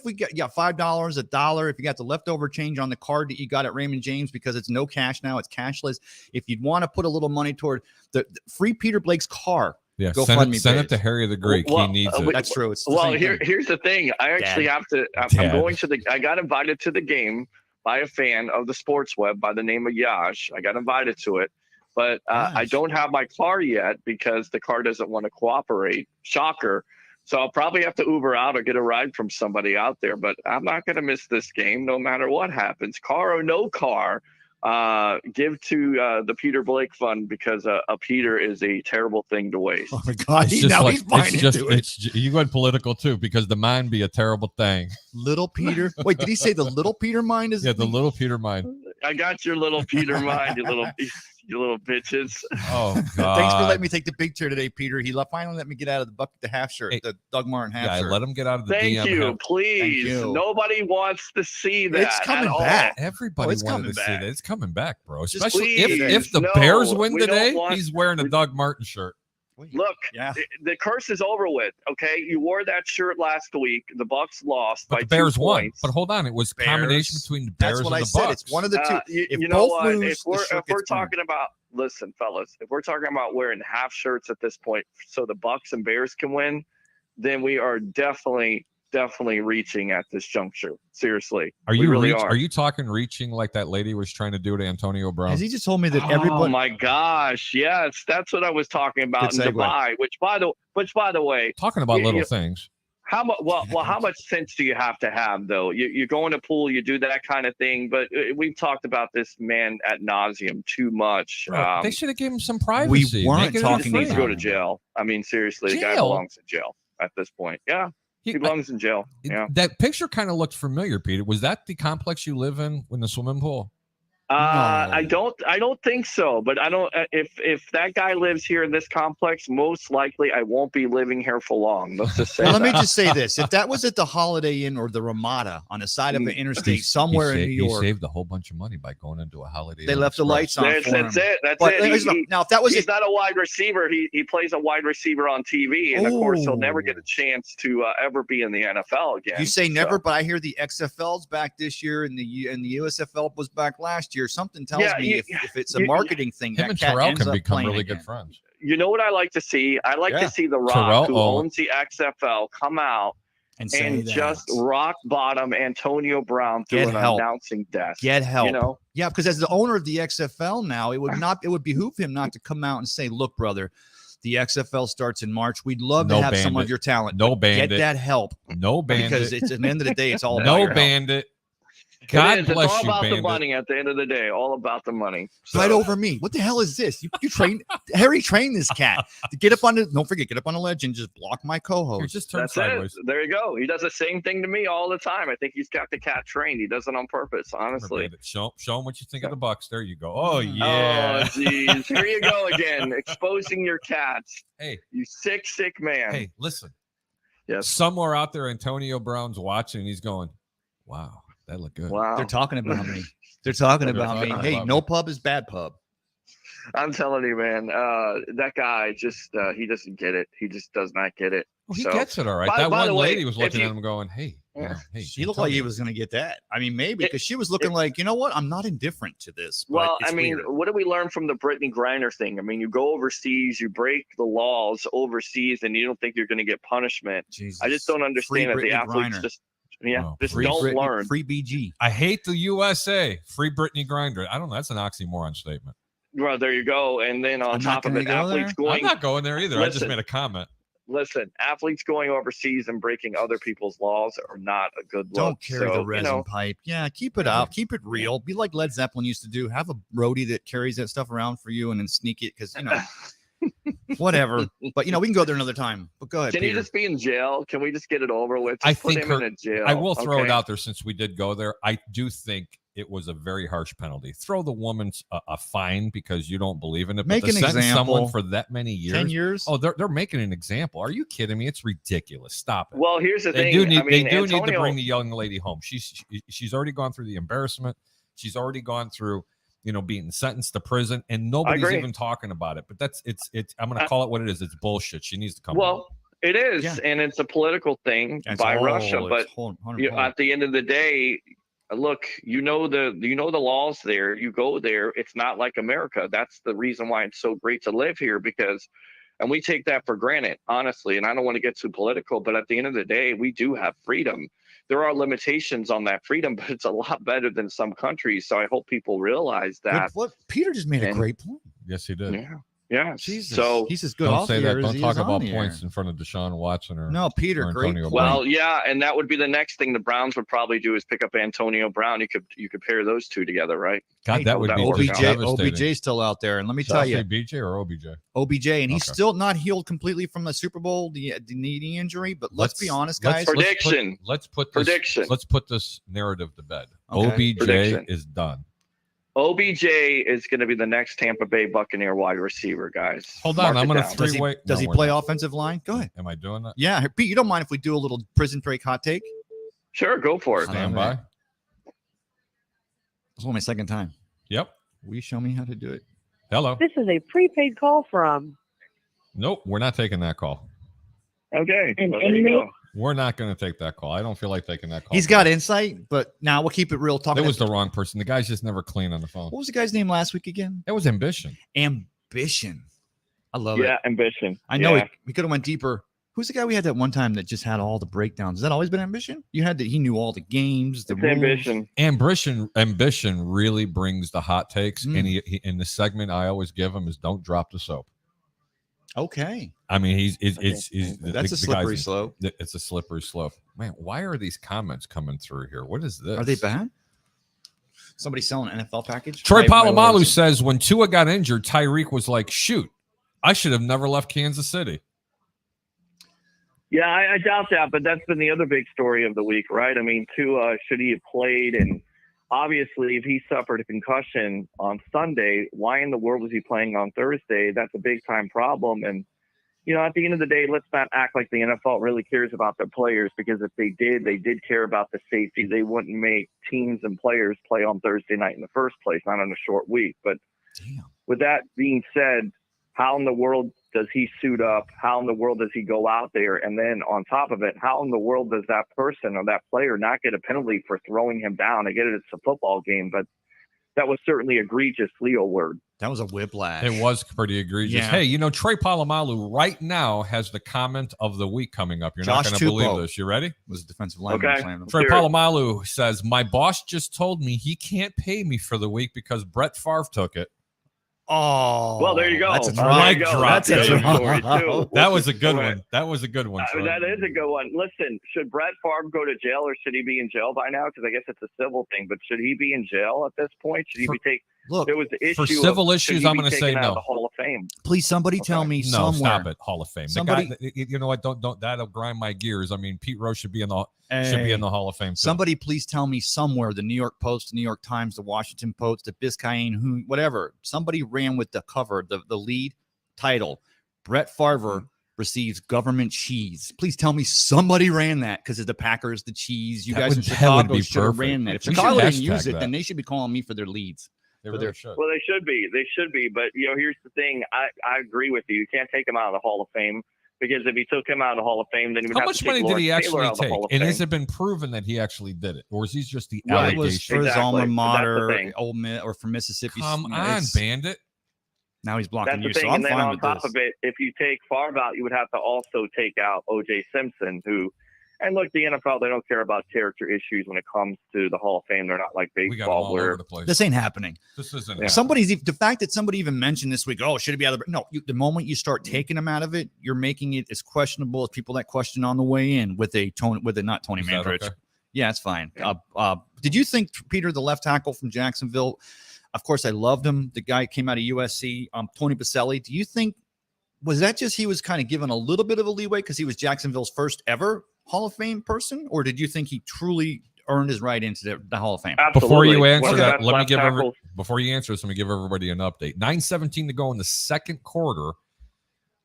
we get $5, $1, if you got the leftover change on the card that you got at Raymond James, because it's no cash now, it's cashless. If you'd want to put a little money toward the free Peter Blake's car, Yeah, GoFundMe send it page. to Harry the Greek. Well, he needs it. That's true. It's the Well, same thing. here's the thing. I actually have to. I'm Dad. going to I got invited to the game by a fan of the Sports Web by the name of Yash. I got invited to it, but I Nice. don't have my car yet because the car doesn't want to cooperate. Shocker. So I'll probably have to Uber out or get a ride from somebody out there. But I'm not going to miss this game no matter what happens. Car or no car, give to the Peter Blake Fund, because a Peter is a terrible thing to waste. Oh my God! It's just like, He's buying into it. you went political too, because the mind be a terrible thing. Little Peter. Wait, did he say the little Peter mind is? Yeah, the little Peter mind. I got your little Peter mind, you little bitches. Oh God! Thanks for letting me take the big chair today, Peter. He finally let me get out of the bucket, the half shirt, Hey, the Doug Martin half Yeah, I shirt. let him get out of the Thank DM. you, please. Thank you. Nobody wants to see that. It's coming at all. back. Everybody it's wanted coming to see back. that. It's coming back, bro. Just Especially please, if the no, Bears win we don't today, want- he's wearing a Doug Martin shirt. Look, Yeah. the curse is over with. Okay, you wore that shirt last week. The Bucks lost But by the Bears 2 won. points. But hold on, it was a Bears. combination between the Bears That's what and I the said. Bucks. It's one of the two. You, If you know both what? lose, If the we're shirt if we're gets burned. talking about, listen, fellas, if we're talking about wearing half shirts at this point, so the Bucks and Bears can win, then we are definitely reaching at this juncture. Seriously, Are we you really are you talking reaching like that lady was trying to do to Antonio Brown? Has he just told me that Oh everybody? my gosh, yes, that's what I was talking about Good in segue. Dubai. Which by the way, Talking about you- little you- things. how much? Well, how much sense do you have to have though? You go in a pool, you do that kind of thing. But we've talked about this man ad nauseum too much. Bro, they should have given him some privacy. weren't Make it talking He just needs to free. go to jail. I mean, seriously, the guy Jail? belongs in jail at this point. Yeah, he belongs in jail. Yeah. That picture kind of looked familiar, Peter. Was that the complex you live in the swimming pool? I don't think so, but I don't. If that guy lives here in this complex, most likely I won't be living here for long. Let's just say. Well, let me that. just say this: if that was at the Holiday Inn or the Ramada on the side of an interstate somewhere in New He York, saved a whole bunch of money by going into a Holiday they Inn left the Express. lights on That's, for that's him. it. That's But it. now, if that was He's not a wide receiver. He plays a wide receiver on TV, and of course he'll never get a chance to ever be in the NFL again. you say So, never, but I hear the XFL's back this year, and the USFL was back last year. Something tells Yeah, me if it's a you- marketing thing, Him that and cat Terrell ends can up become playing really again. good friends. You know what I like to see? I like Yeah. to see The Rock, Terrell who Owens. owns the XFL, come out And say and that. just rock bottom Antonio Brown through Get an help. announcing desk. Get help. You know, Yeah, because as the owner of the XFL now, it would behoove him not to come out and say, "Look, brother, the XFL starts in March. We'd love No to have some bandit. of your talent. No Get bandit. that help No bandit. because it's at the end of the day, it's all about no your help. bandit. God It's bless all you, about the bandit. money at the end of the day. All about the money. So, Right over me. What the hell is this? You train Harry trained this cat to get up on the. Don't forget, get up on the ledge and just block my Here, co-host. just turn That's sideways. it. There you go. He does the same thing to me all the time. I think he's got the cat trained. He does it on purpose, honestly. Show him what you think of the Bucks. There you go. Oh yeah. Oh, geez. Here you go again, exposing your cats. Hey, You sick man. hey, listen. Yes. Somewhere out there, Antonio Brown's watching. And he's going, "Wow, that looked good." Wow. They're talking about me. They're talking about me. talking Hey, about no me. pub is bad pub. I'm telling you, man, that guy just he doesn't get it. He just does not get it. Well, he So- gets it all right. By- That by one the way, lady was if looking you- at him going, "Hey, Yeah. hey." She looked like he was going to get that. I mean, maybe because she was looking like, you know what? I'm not indifferent to this. But Well, it's I mean, weird. what did we learn from the Brittany Griner thing? I mean, you go overseas, you break the laws overseas, and you don't think you're going to get punishment. Jesus. I just don't understand that the Brittany athletes Griner. just Oh, just free don't Britney- learn. Free BG. I hate the USA. Free Brittany Grinder. I don't know. That's an oxymoron statement. Well, there you go. And then on I'm not top of gonna it, go athletes there. I'm going not going there either. I just Listen. made a comment. listen, athletes going overseas and breaking other people's laws are not a good look. Don't carry So, the resin pipe. Yeah, keep it out. Keep it real. Be like Led Zeppelin used to do. Have a roadie that carries that stuff around for you and then sneak it because, whatever. But, we can go there another time. But go ahead, Can he Peter. just be in jail? Can we just get it over with? I Just put think him in a jail. I will throw it okay? out there since we did go there. I do think it was a very harsh penalty. Throw the woman a fine because you don't believe in it. Make but to an sentence example. someone for that many years. 10 years? Oh, they're making an example. Are you kidding me? It's ridiculous. Stop it. Well, here's the They thing. do need. I mean, they do need to Antonio- bring the young lady home. She's already gone through the embarrassment. She's already gone through being sentenced to prison, and nobody's agree. even talking about it. But it's. I'm going to call it what it is. It's bullshit. She needs to come. Well, it is, Yeah. and it's a political thing by Russia. But at the end of the day, look, the laws there. You go there. It's not like America. That's the reason why it's so great to live here, because, and we take that for granted, honestly. And I don't want to get too political, but at the end of the day, we do have freedom. There are limitations on that freedom, but it's a lot better than some countries. So I hope people realize that. Peter just made a great point. Yes, he did. Yeah. Yeah. Jesus. So he's as good Don't off say the that. air as Don't he talk is on about the points air. in front of Deshaun Watson or No, Peter, or great. Antonio well, Brown. yeah, and that would be the next thing the Browns would probably do is pick up Antonio Brown. You could pair those two together, right? God, that would be OBJ devastating. OBJ's still out there, and let me Should tell I you, say BJ or OBJ? OBJ, and he's Okay. still not healed completely from the Super Bowl, the knee injury. But let's be honest, guys. Prediction. Let's put this narrative to bed. Okay. OBJ Prediction. is done. OBJ is going to be the next Tampa Bay Buccaneer wide receiver, guys. Hold on, I'm going to Does he, three-way. does he we're play not. offensive line? Go ahead. Am I doing that? Yeah, Pete, you don't mind if we do a little prison break hot take? Sure, go for it. Stand by. It's only my second time. Yep. Will you show me how to do it? Hello. This is a prepaid call from. Nope, we're not taking that call. Okay. An well, there you inmate? go. We're not going to take that call. I don't feel like taking that call. He's got insight, but now we'll keep it real. That Talking. was the wrong person. The guy's just never clean on the phone. What was the guy's name last week again? That was ambition. Ambition. I love it. Yeah, ambition. I know Yeah. we could have went deeper. Who's the guy we had that one time that just had all the breakdowns? Has that always been Ambition? You had that he knew all the games, the It's rules. ambition. Ambition really brings the hot takes. Mm. And he in the segment I always give him is don't drop the soap. Okay. I mean, he's That's a slippery slope. It's a slippery slope. Man, why are these comments coming through here? What is this? Are they bad? Somebody selling an NFL package? Troy My Polamalu words. says when Tua got injured, Tyreek was like, shoot, I should have never left Kansas City. Yeah, I doubt that, but that's been the other big story of the week, right? I mean, Tua, should he have played? And obviously, if he suffered a concussion on Sunday, why in the world was he playing on Thursday? That's a big-time problem. And, at the end of the day, let's not act like the NFL really cares about their players, because if they did care about the safety. They wouldn't make teams and players play on Thursday night in the first place, not on a short week. But with that being said, how in the world does he suit up? How in the world does he go out there? And then on top of it, how in the world does that person or that player not get a penalty for throwing him down? I get it, it's a football game, but that was certainly egregious Leo word. That was a whiplash. It was pretty egregious. Yeah. Hey, Trey Polamalu right now has the comment of the week coming up. You're not Josh going to believe Tupou this. You ready? was a defensive lineman. Okay. slammed him. Trey Sure. Polamalu says, my boss just told me he can't pay me for the week because Brett Favre took it. Oh, Well, there you go. That's a There drop. you go. That's That's a the other story, too. That was a good Right. one. That was a good one. Troy. That is a good one. Listen, should Brett Favre go to jail, or should he be in jail by now? Because I guess it's a civil thing. But should he be in jail at this point? Should he be taken? Look, There was the issue For civil of, issues, should he I'm be going to say taken out of no. the Hall of Fame. please, somebody tell me No, somewhere. stop it. Hall of Fame. Somebody- The guy, you know what? Don't. That'll grind my gears. I mean, Pete Rose should be in the Hall of Fame. Too. Somebody please tell me somewhere, the New York Post, the New York Times, the Washington Post, the Biscayne, whatever. Somebody ran with the cover, the lead title. Brett Favre receives government cheese. Please tell me somebody ran that, because of the Packers, the cheese. You That guys would- in that would Chicago be should have perfect. ran that. If We should Chicago didn't hashtag use it, that. then they should be calling me for their leads. They But really they're- should. Well, they should be. They should be. But, here's the thing. I agree with you. You can't take him out of the Hall of Fame, because if he took him out of the Hall of Fame, then he would How have much to take money did he Lawrence Taylor actually out of the take? Hall of And Fame. has it been proven that he actually did it, or is he just the Well, it allegation? was for his Exactly. alma That's the mater, thing. Ole Miss, or for Mississippi. Come on, It's- Bandit. Now he's blocking That's the you, thing. so I'm And then fine on with top this. of it, if you take Favre out, you would have to also take out O.J. Simpson, who, and look, the NFL, they don't care about character issues when it comes to the Hall of Fame. They're not like We got him baseball, all where over the place. This ain't happening. This isn't. Yeah. The fact that somebody even mentioned this week, oh, should it be out of the no? The moment you start taking them out of it, you're making it as questionable as people that question on the way in with a not Tony Is that Mandrich. okay? Yeah, it's fine. Did you think Peter, the left tackle from Jacksonville? Of course, I loved him. The guy came out of USC. Tony Baselli. Do you think was that just he was kind of given a little bit of a leeway because he was Jacksonville's first ever Hall of Fame person, or did you think he truly earned his right into the Hall of Fame? Before you Absolutely. answer One of the that, best let me left give tackles. before you answer this, let me give everybody an update. 9:17 to go in the second quarter.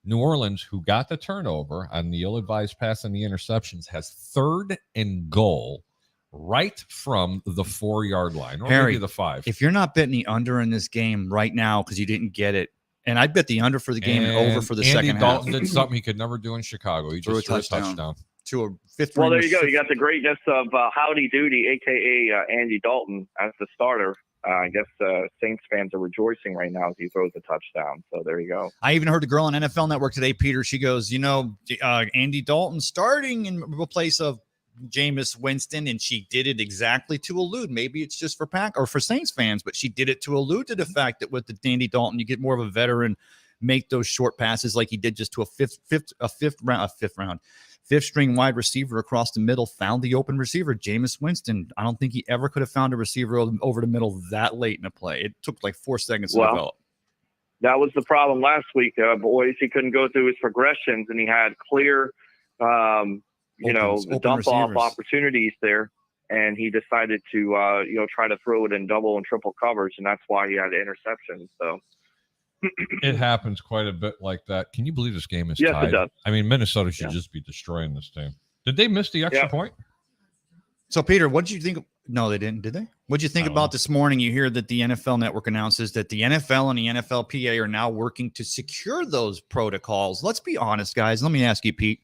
New Orleans, who got the turnover on the ill-advised pass and the interceptions, has 3rd and goal right from the 4-yard line, or Harry, maybe the 5. If you're not betting the under in this game right now because you didn't get it, and I'd bet the under for the game and over for the Andy second Dalton half. did something he could never do in Chicago. He just threw a touchdown. To a fifth. Well, there you go. You got the greatness of Howdy Doody, a.k.a. Andy Dalton, as the starter. I guess Saints fans are rejoicing right now as he throws a touchdown. So there you go. I even heard a girl on NFL Network today, Peter. She goes, Andy Dalton starting in place of Jameis Winston, and she did it exactly to allude. Maybe it's just for Pack or for Saints fans, but she did it to allude to the fact that with the Andy Dalton, you get more of a veteran make those short passes like he did just to a fifth string wide receiver across the middle, found the open receiver, Jameis Winston. I don't think he ever could have found a receiver over the middle that late in the play. It took like 4 seconds to develop. That was the problem last week, boys. He couldn't go through his progressions, and he had clear, open dump off opportunities there. And he decided to, try to throw it in double and triple coverage, and that's why he had interceptions. So it happens quite a bit like that. Can you believe this game is yes, tied? It does. I mean, Minnesota should just be destroying this team. Did they miss the extra point? So, Peter, what did you think? No, they didn't, did they? What did you think about this morning? You hear that the NFL Network announces that the NFL and the NFLPA are now working to secure those protocols. Let's be honest, guys. Let me ask you, Pete.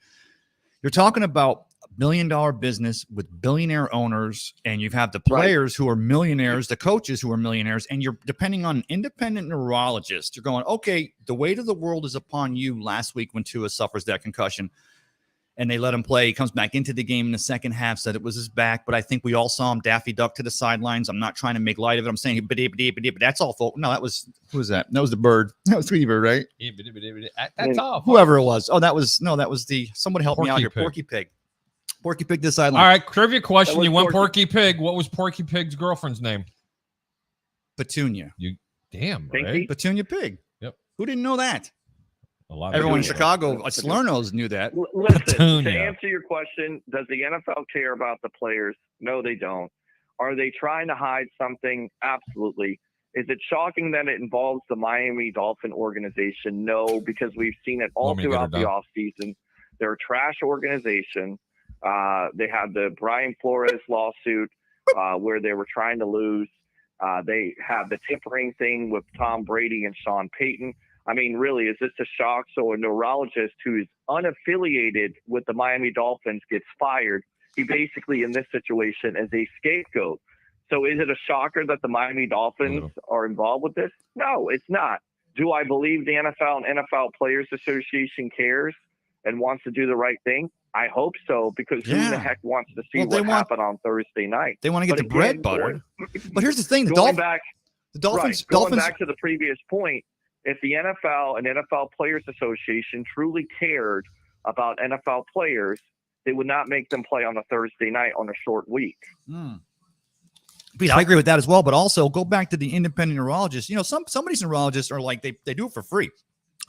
You're talking about $1 billion business with billionaire owners, and you have the players who are millionaires, the coaches who are millionaires, and you're depending on an independent neurologist. You're going, okay, the weight of the world is upon you. Last week when Tua suffers that concussion and they let him play, he comes back into the game in the second half, said it was his back, but I think we all saw him Daffy Duck to the sidelines. I'm not trying to make light of it. I'm saying, but that's all, folks. No, that was, who was that? That was the bird. That was Tweety Bird, right? That's all. Whoever it was. Oh, that was the, somebody help me out here. Pig. Porky Pig. Porky Pig this sideline. All right, trivia question. You went Porky Pig. What was Porky Pig's girlfriend's name? Petunia. You damn Pinky? right. Petunia Pig. Yep. Who didn't know that? A lot. Everyone in people. Chicago, Salernos knew that. Listen, Petunia. to answer your question, does the NFL care about the players? No, they don't. Are they trying to hide something? Absolutely. Is it shocking that it involves the Miami Dolphin organization? No, because we've seen it all throughout the offseason. They're a trash organization. They had the Brian Flores lawsuit where they were trying to lose. They have the tampering thing with Tom Brady and Sean Payton. I mean, really, is this a shock? So a neurologist who's unaffiliated with the Miami Dolphins gets fired. He basically, in this situation, is a scapegoat. So is it a shocker that the Miami Dolphins are involved with this? No, it's not. Do I believe the NFL and NFL Players Association cares and wants to do the right thing? I hope so, because who the heck wants to see what happened on Thursday night? They want to get the bread buttered. But here's the thing: the Dolphins. Dolphins. Back to the previous point, if the NFL and NFL Players Association truly cared about NFL players, they would not make them play on a Thursday night on a short week. Pete, I agree with that as well. But also go back to the independent neurologists. Some of these neurologists are like they do it for free.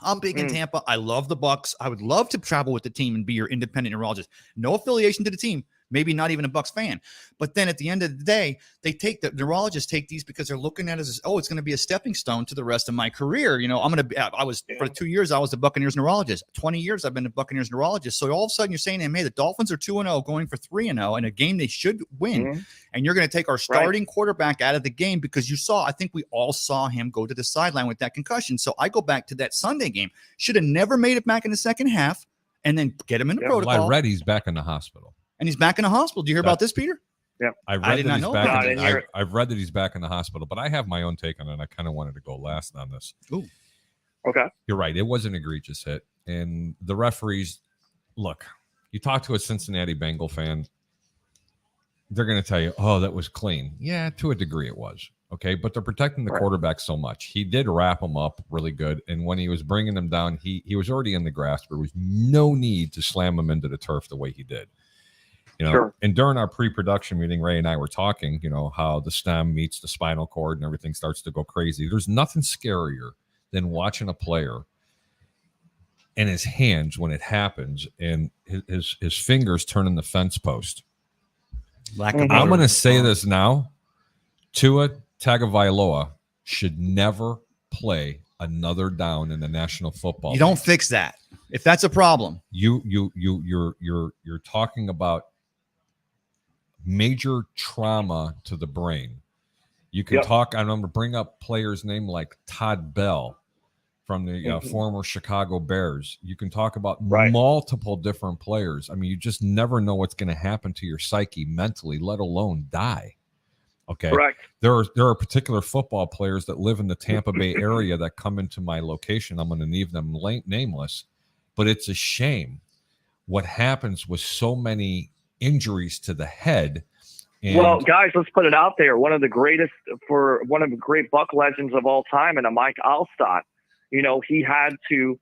I'm big in Tampa. I love the Bucks. I would love to travel with the team and be your independent neurologist. No affiliation to the team. Maybe not even a Bucks fan. But then at the end of the day, the neurologists take these because they're looking at it as, it's going to be a stepping stone to the rest of my career. For 2 years, I was the Buccaneers neurologist. 20 years, I've been the Buccaneers neurologist. So all of a sudden you're saying to him, hey, the Dolphins are 2-0 going for 3-0 in a game they should win. And you're going to take our starting quarterback out of the game because I think we all saw him go to the sideline with that concussion. So I go back to that Sunday game. Should have never made it back in the second half and then get him in the protocol. Well, I read he's back in the hospital. And he's back in the hospital. Do you hear about this, Peter? Yeah, I did not know that. I've read that he's back in the hospital, but I have my own take on it. I kind of wanted to go last on this. Ooh. Okay. You're right. It was an egregious hit. And the referees, look, you talk to a Cincinnati Bengal fan, they're going to tell you, that was clean. Yeah, to a degree it was. Okay, but they're protecting the quarterback so much. He did wrap him up really good. And when he was bringing him down, he was already in the grass. There was no need to slam him into the turf the way he did. And during our pre-production meeting, Ray and I were talking, how the stem meets the spinal cord and everything starts to go crazy. There's nothing scarier than watching a player and his hands when it happens and his fingers turning the fence post. I'm going to say this now. Tua Tagovailoa should never play another down in the National Football League. You don't fix that. If that's a problem. You're talking about major trauma to the brain. You can talk, I'm going to bring up players' name like Todd Bell from the former Chicago Bears. You can talk about multiple different players. I mean, you just never know what's going to happen to your psyche mentally, let alone die. Okay. Correct. There are particular football players that live in the Tampa Bay area that come into my location. I'm going to leave them nameless, but it's a shame what happens with so many injuries to the head. And well, guys, let's put it out there. One of the great Buck legends of all time, and a Mike Alstott. You know, he had to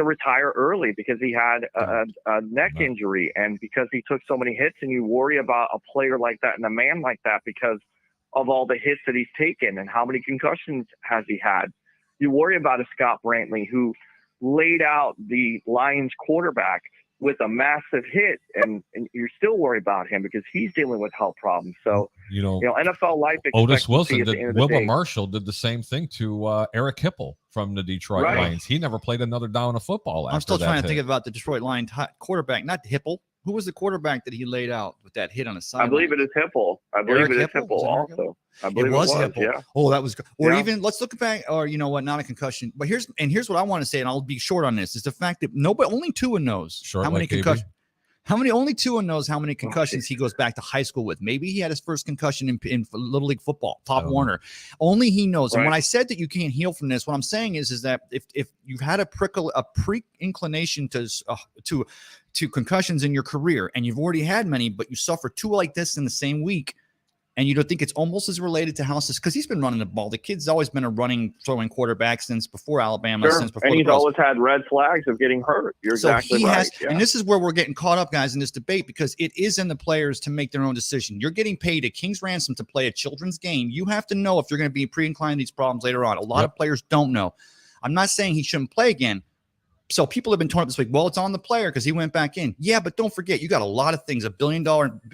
retire early because he had a neck injury, and because he took so many hits. And you worry about a player like that and a man like that because of all the hits that he's taken and how many concussions has he had. You worry about a Scott Brantley who laid out the Lions quarterback with a massive hit, and you're still worried about him because he's dealing with health problems. So, NFL life expectancy Otis Wilson did. Wilbur Marshall did the same thing to Eric Hipple from the Detroit Lions. He never played another down of football. I'm still trying to think about the Detroit Lions quarterback, not Hipple. Who was the quarterback that he laid out with that hit on the side? I believe it is Hipple. I believe it is Hipple also. I believe it was Hipple. Yeah. Oh, that was good. Or even let's look back, or you know what, not a concussion. But here's what I want to say, and I'll be short on this, is the fact that only Tua knows how many concussions. Only Tua knows how many concussions he goes back to high school with. Maybe he had his first concussion in Little League football, Pop Warner. Only he knows. And when I said that you can't heal from this, what I'm saying is that if you've had a pre-inclination to concussions in your career, and you've already had many, but you suffer two like this in the same week, and you don't think it's almost as related to Houses, because he's been running the ball. The kid's always been a running, throwing quarterback since before Alabama, since before. And he's always had red flags of getting hurt. You're exactly right. And this is where we're getting caught up, guys, in this debate, because it is in the players to make their own decision. You're getting paid a king's ransom to play a children's game. You have to know if you're going to be pre-inclined to these problems later on. A lot of players don't know. I'm not saying he shouldn't play again. So people have been torn up this week. Well, it's on the player because he went back in. Yeah, but don't forget, you got a lot of things. $1 billion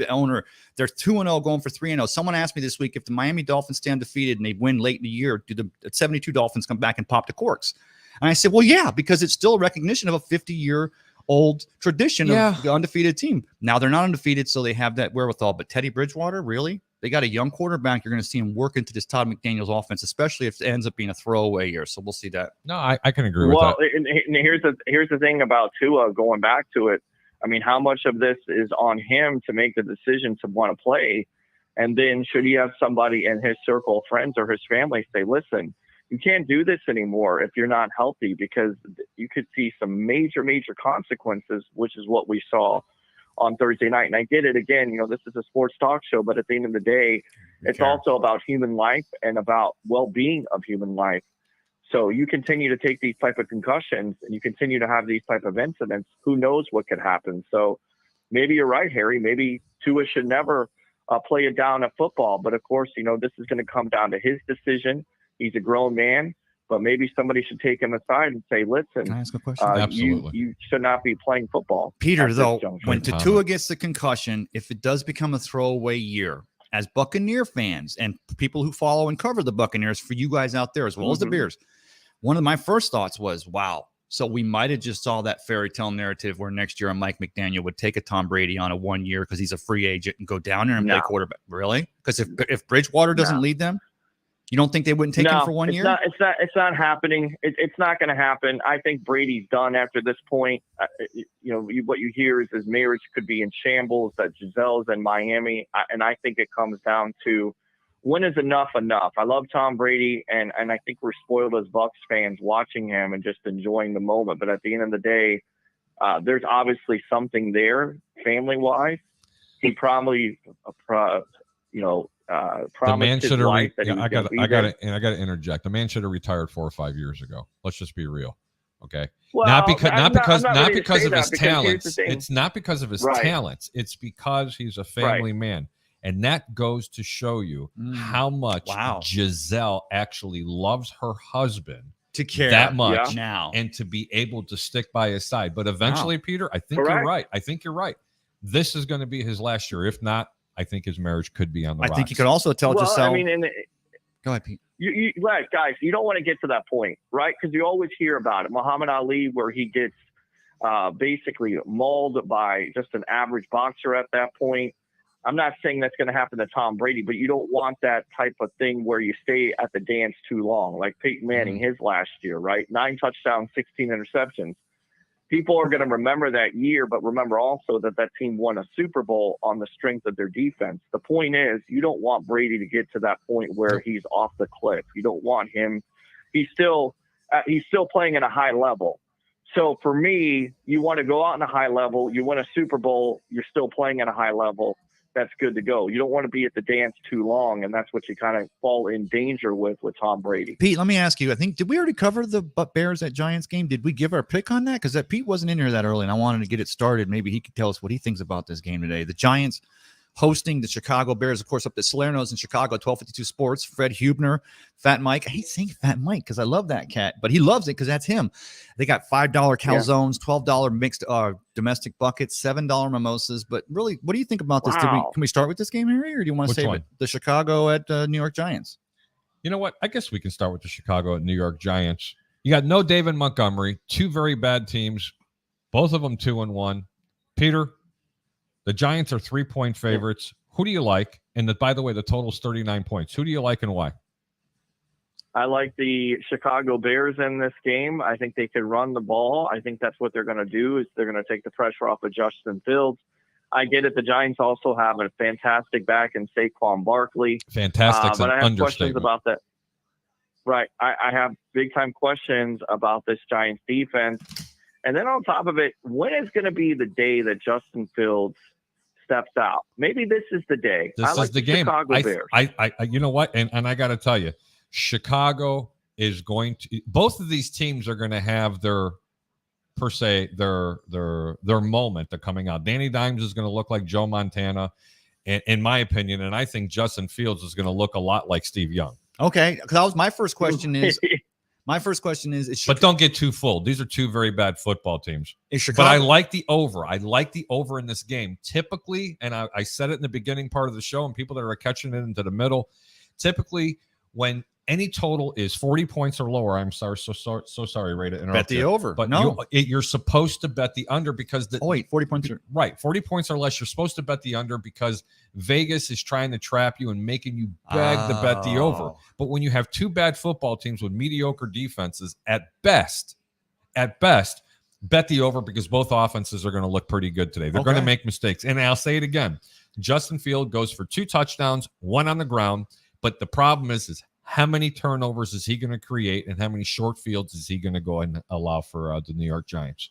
owner. They're 2-0 going for 3-0. Someone asked me this week, if the Miami Dolphins stay undefeated and they win late in the year, do the 72 Dolphins come back and pop the corks? And I said, well, yeah, because it's still a recognition of a 50-year-old tradition of the undefeated team. Now they're not undefeated, so they have that wherewithal. But Teddy Bridgewater, really? They got a young quarterback. You're going to see him work into this Todd McDaniels offense, especially if it ends up being a throwaway year. So we'll see that. No, I can agree with that. Well, and here's the thing about Tua, going back to it. I mean, how much of this is on him to make the decision to want to play? And then should he have somebody in his circle of friends or his family say, listen, you can't do this anymore if you're not healthy, because you could see some major, major consequences, which is what we saw on Thursday night. And I get it again, this is a sports talk show, but at the end of the day, it's also about human life and about well-being of human life. So you continue to take these type of concussions and you continue to have these type of incidents, who knows what could happen. So maybe you're right, Harry. Maybe Tua should never play it down at football. But of course, this is going to come down to his decision. He's a grown man. But maybe somebody should take him aside and say, listen, can I ask a question? Absolutely. You should not be playing football. Peter, though, when Tua gets the concussion, if it does become a throwaway year, as Buccaneer fans and people who follow and cover the Buccaneers, for you guys out there, as well as the Bears, one of my first thoughts was, wow, so we might have just saw that fairy tale narrative where next year Mike McDaniel would take a Tom Brady on a 1 year because he's a free agent and go down there and play quarterback. Really? Because if Bridgewater doesn't lead them, you don't think they wouldn't take him for 1 year? It's not happening. It's not going to happen. I think Brady's done after this point. What you hear is his marriage could be in shambles, that Gisele's in Miami. And I think it comes down to, when is enough enough? I love Tom Brady, and I think we're spoiled as Bucs fans watching him and just enjoying the moment. But at the end of the day, there's obviously something there family-wise. He probably, the man should have. I got to interject. The man should have retired 4 or 5 years ago. Let's just be real, okay? Well, not because of his talents. It's not because of his Right. talents. It's because he's a family man, and that goes to show you how much Giselle actually loves her husband to care that much now, and to be able to stick by his side. But eventually, Peter, I think you're right. I think you're right. This is going to be his last year. If not, I think his marriage could be on the rocks. I think you could also tell Giselle. Go ahead, Pete. You guys, you don't want to get to that point, right? Because you always hear about it. Muhammad Ali, where he gets basically mauled by just an average boxer at that point. I'm not saying that's going to happen to Tom Brady, but you don't want that type of thing where you stay at the dance too long, like Peyton Manning, his last year, right? 9 touchdowns, 16 interceptions. People are going to remember that year, but remember also that that team won a Super Bowl on the strength of their defense. The point is, you don't want Brady to get to that point where he's off the cliff. You don't want him. He's still playing at a high level. So for me, you want to go out in a high level. You win a Super Bowl. You're still playing at a high level. That's good to go. You don't want to be at the dance too long, and that's what you kind of fall in danger with Tom Brady. Pete, let me ask you. I think, did we already cover the Bears at Giants game? Did we give our pick on that? Because Pete wasn't in here that early, and I wanted to get it started. Maybe he could tell us what he thinks about this game today. The Giants hosting the Chicago Bears, of course, up at Salerno's in Chicago, 1252 Sports. Fred Hubner, Fat Mike. I hate saying Fat Mike because I love that cat, but he loves it because that's him. They got $5 calzones, $12 mixed domestic buckets, $7 mimosas. But really, what do you think about this? Wow. Can we start with this game, Harry, or do you want to save it? The Chicago at New York Giants. You know what? I guess we can start with the Chicago at New York Giants. You got no David Montgomery, 2 very bad teams, both of them 2-1. Peter, the Giants are 3-point favorites. Who do you like? And by the way, the total's 39 points. Who do you like and why? I like the Chicago Bears in this game. I think they can run the ball. I think that's what they're going to do is they're going to take the pressure off of Justin Fields. I get it. The Giants also have a fantastic back in Saquon Barkley. Fantastic, but I have questions understatement. about that. Right. I have big-time questions about this Giants defense. And then on top of it, when is going to be the day that Justin Fields steps out? Maybe this is the day. This is the game. Chicago Bears. I you know what? And I got to tell you, Chicago is going to. Both of these teams are going to have their moment. They're coming out. Danny Dimes is going to look like Joe Montana, in my opinion, and I think Justin Fields is going to look a lot like Steve Young. Okay, because that was my first question. But don't get too full. These are 2 very bad football teams. Chicago, but I like the over. I like the over in this game. Typically, and I said it in the beginning part of the show, and people that are catching it into the middle, typically when any total is 40 points or lower, I'm sorry, so sorry, Ray, to interrupt. Bet the over. But no, you're supposed to bet the under because 40 points. Right, 40 points or less. You're supposed to bet the under because Vegas is trying to trap you and making you beg to bet the over. But when you have 2 bad football teams with mediocre defenses, at best, bet the over because both offenses are going to look pretty good today. They're going to make mistakes. And I'll say it again. Justin Field goes for 2 touchdowns, 1 on the ground. But the problem is how many turnovers is he going to create and how many short fields is he going to go and allow for the New York Giants?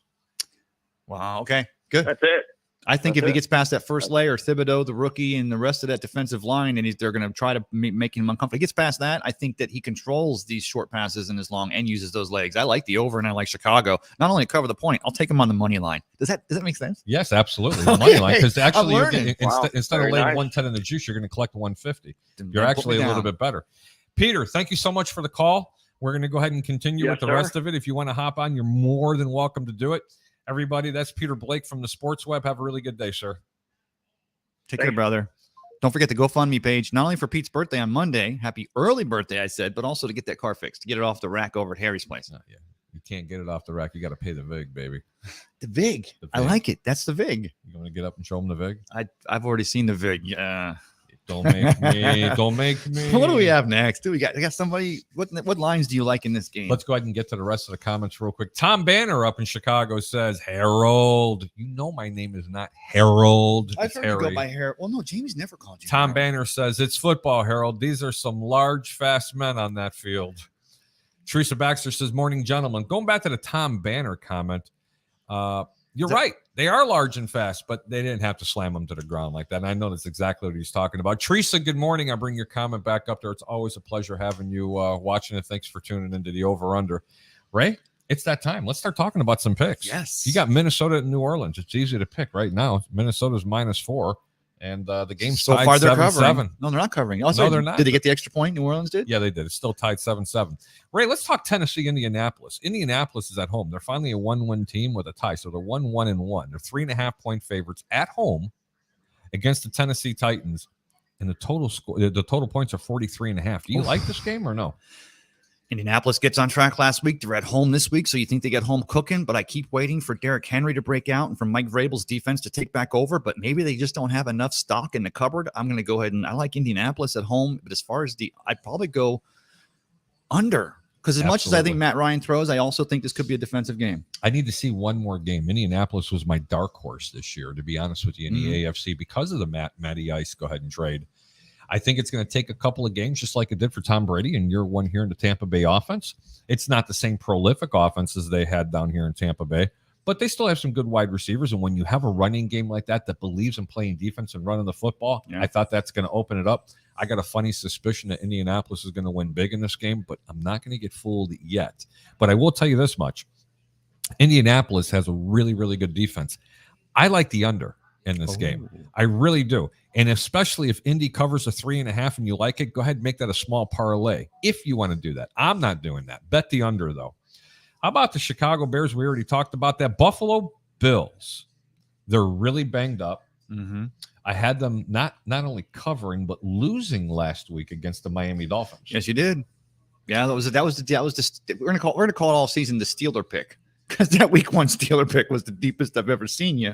Wow. Okay, good. That's it. I think if he gets past that first layer, Thibodeau, the rookie, and the rest of that defensive line, and they're going to try to make him uncomfortable. He gets past that, I think that he controls these short passes and his long and uses those legs. I like the over, and I like Chicago. Not only to cover the point, I'll take him on the money line. Does that make sense? Yes, absolutely. The money line, because actually you're getting, Wow, instead of laying nice. 110 in the juice, you're going to collect 150. Then You're put actually me a little down. bit better. Peter, thank you so much for the call. We're going to go ahead and continue Yes, with the sir. rest of it. If you want to hop on, you're more than welcome to do it. Everybody, that's Peter Blake from the Sports Web. Have a really good day, sir. Take care, brother. Don't forget the GoFundMe page, not only for Pete's birthday on Monday, happy early birthday, I said, but also to get that car fixed, to get it off the rack over at Harry's place. Yeah. You can't get it off the rack. You got to pay the VIG, baby. The VIG. The I VIG. like it. That's the VIG. You want to get up and show them the VIG? I've already seen the VIG. Yeah. Don't make me. Don't make me. What do we have next? We got somebody. What lines do you like in this game? Let's go ahead and get to the rest of the comments real quick. Tom Banner up in Chicago says, Harold. You know my name is not Harold. I've It's heard you Harry. go by Harold. Well, no, Jamie's never called you. Tom Harold. Banner says, it's football, Harold. These are some large, fast men on that field. Teresa Baxter says, morning, gentlemen. Going back to the Tom Banner comment, you're right. They are large and fast, but they didn't have to slam them to the ground like that. And I know that's exactly what he's talking about. Teresa, good morning. I'll bring your comment back up there. It's always a pleasure having you watching it. Thanks for tuning into the over-under. Ray, it's that time. Let's start talking about some picks. Yes. You got Minnesota and New Orleans. It's easy to pick right now. Minnesota's -4, and the game's So tied far they're 7-7. covering. No, they're not covering. Also, No, they're not. Did they get the extra point? New Orleans did. Yeah, they did. It's still tied 7-7. Ray, let's talk Tennessee, Indianapolis. Indianapolis is at home. They're finally a 1-win team with a tie. So they're 1-1-1. They're 3.5-point favorites at home against the Tennessee Titans. And the total points are 43.5. Do you like this game or no? Indianapolis gets on track last week. They're at home this week, so you think they get home cooking, but I keep waiting for Derrick Henry to break out and for Mike Vrabel's defense to take back over, but maybe they just don't have enough stock in the cupboard. I'm going to go ahead and I like Indianapolis at home, but as far as I'd probably go under, because as much as I think Matt Ryan throws, I also think this could be a defensive game. I need to see one more game. Indianapolis was my dark horse this year, to be honest with you, in the AFC because of the Matty Ice go ahead and trade. I think it's going to take a couple of games, just like it did for Tom Brady in year one here in the Tampa Bay offense. It's not the same prolific offense as they had down here in Tampa Bay, but they still have some good wide receivers. And when you have a running game like that believes in playing defense and running the football, I thought that's going to open it up. I got a funny suspicion that Indianapolis is going to win big in this game, but I'm not going to get fooled yet. But I will tell you this much. Indianapolis has a really, really good defense. I like the under in this game. I really do. And especially if Indy covers a 3.5 and you like it, go ahead and make that a small parlay if you want to do that. I'm not doing that. Bet the under, though. How about the Chicago Bears? We already talked about that. Buffalo Bills. They're really banged up. I had them not only covering, but losing last week against the Miami Dolphins. Yes, you did. Yeah, that was we're gonna call it all season the Steeler pick, because that week one Steeler pick was the deepest I've ever seen you.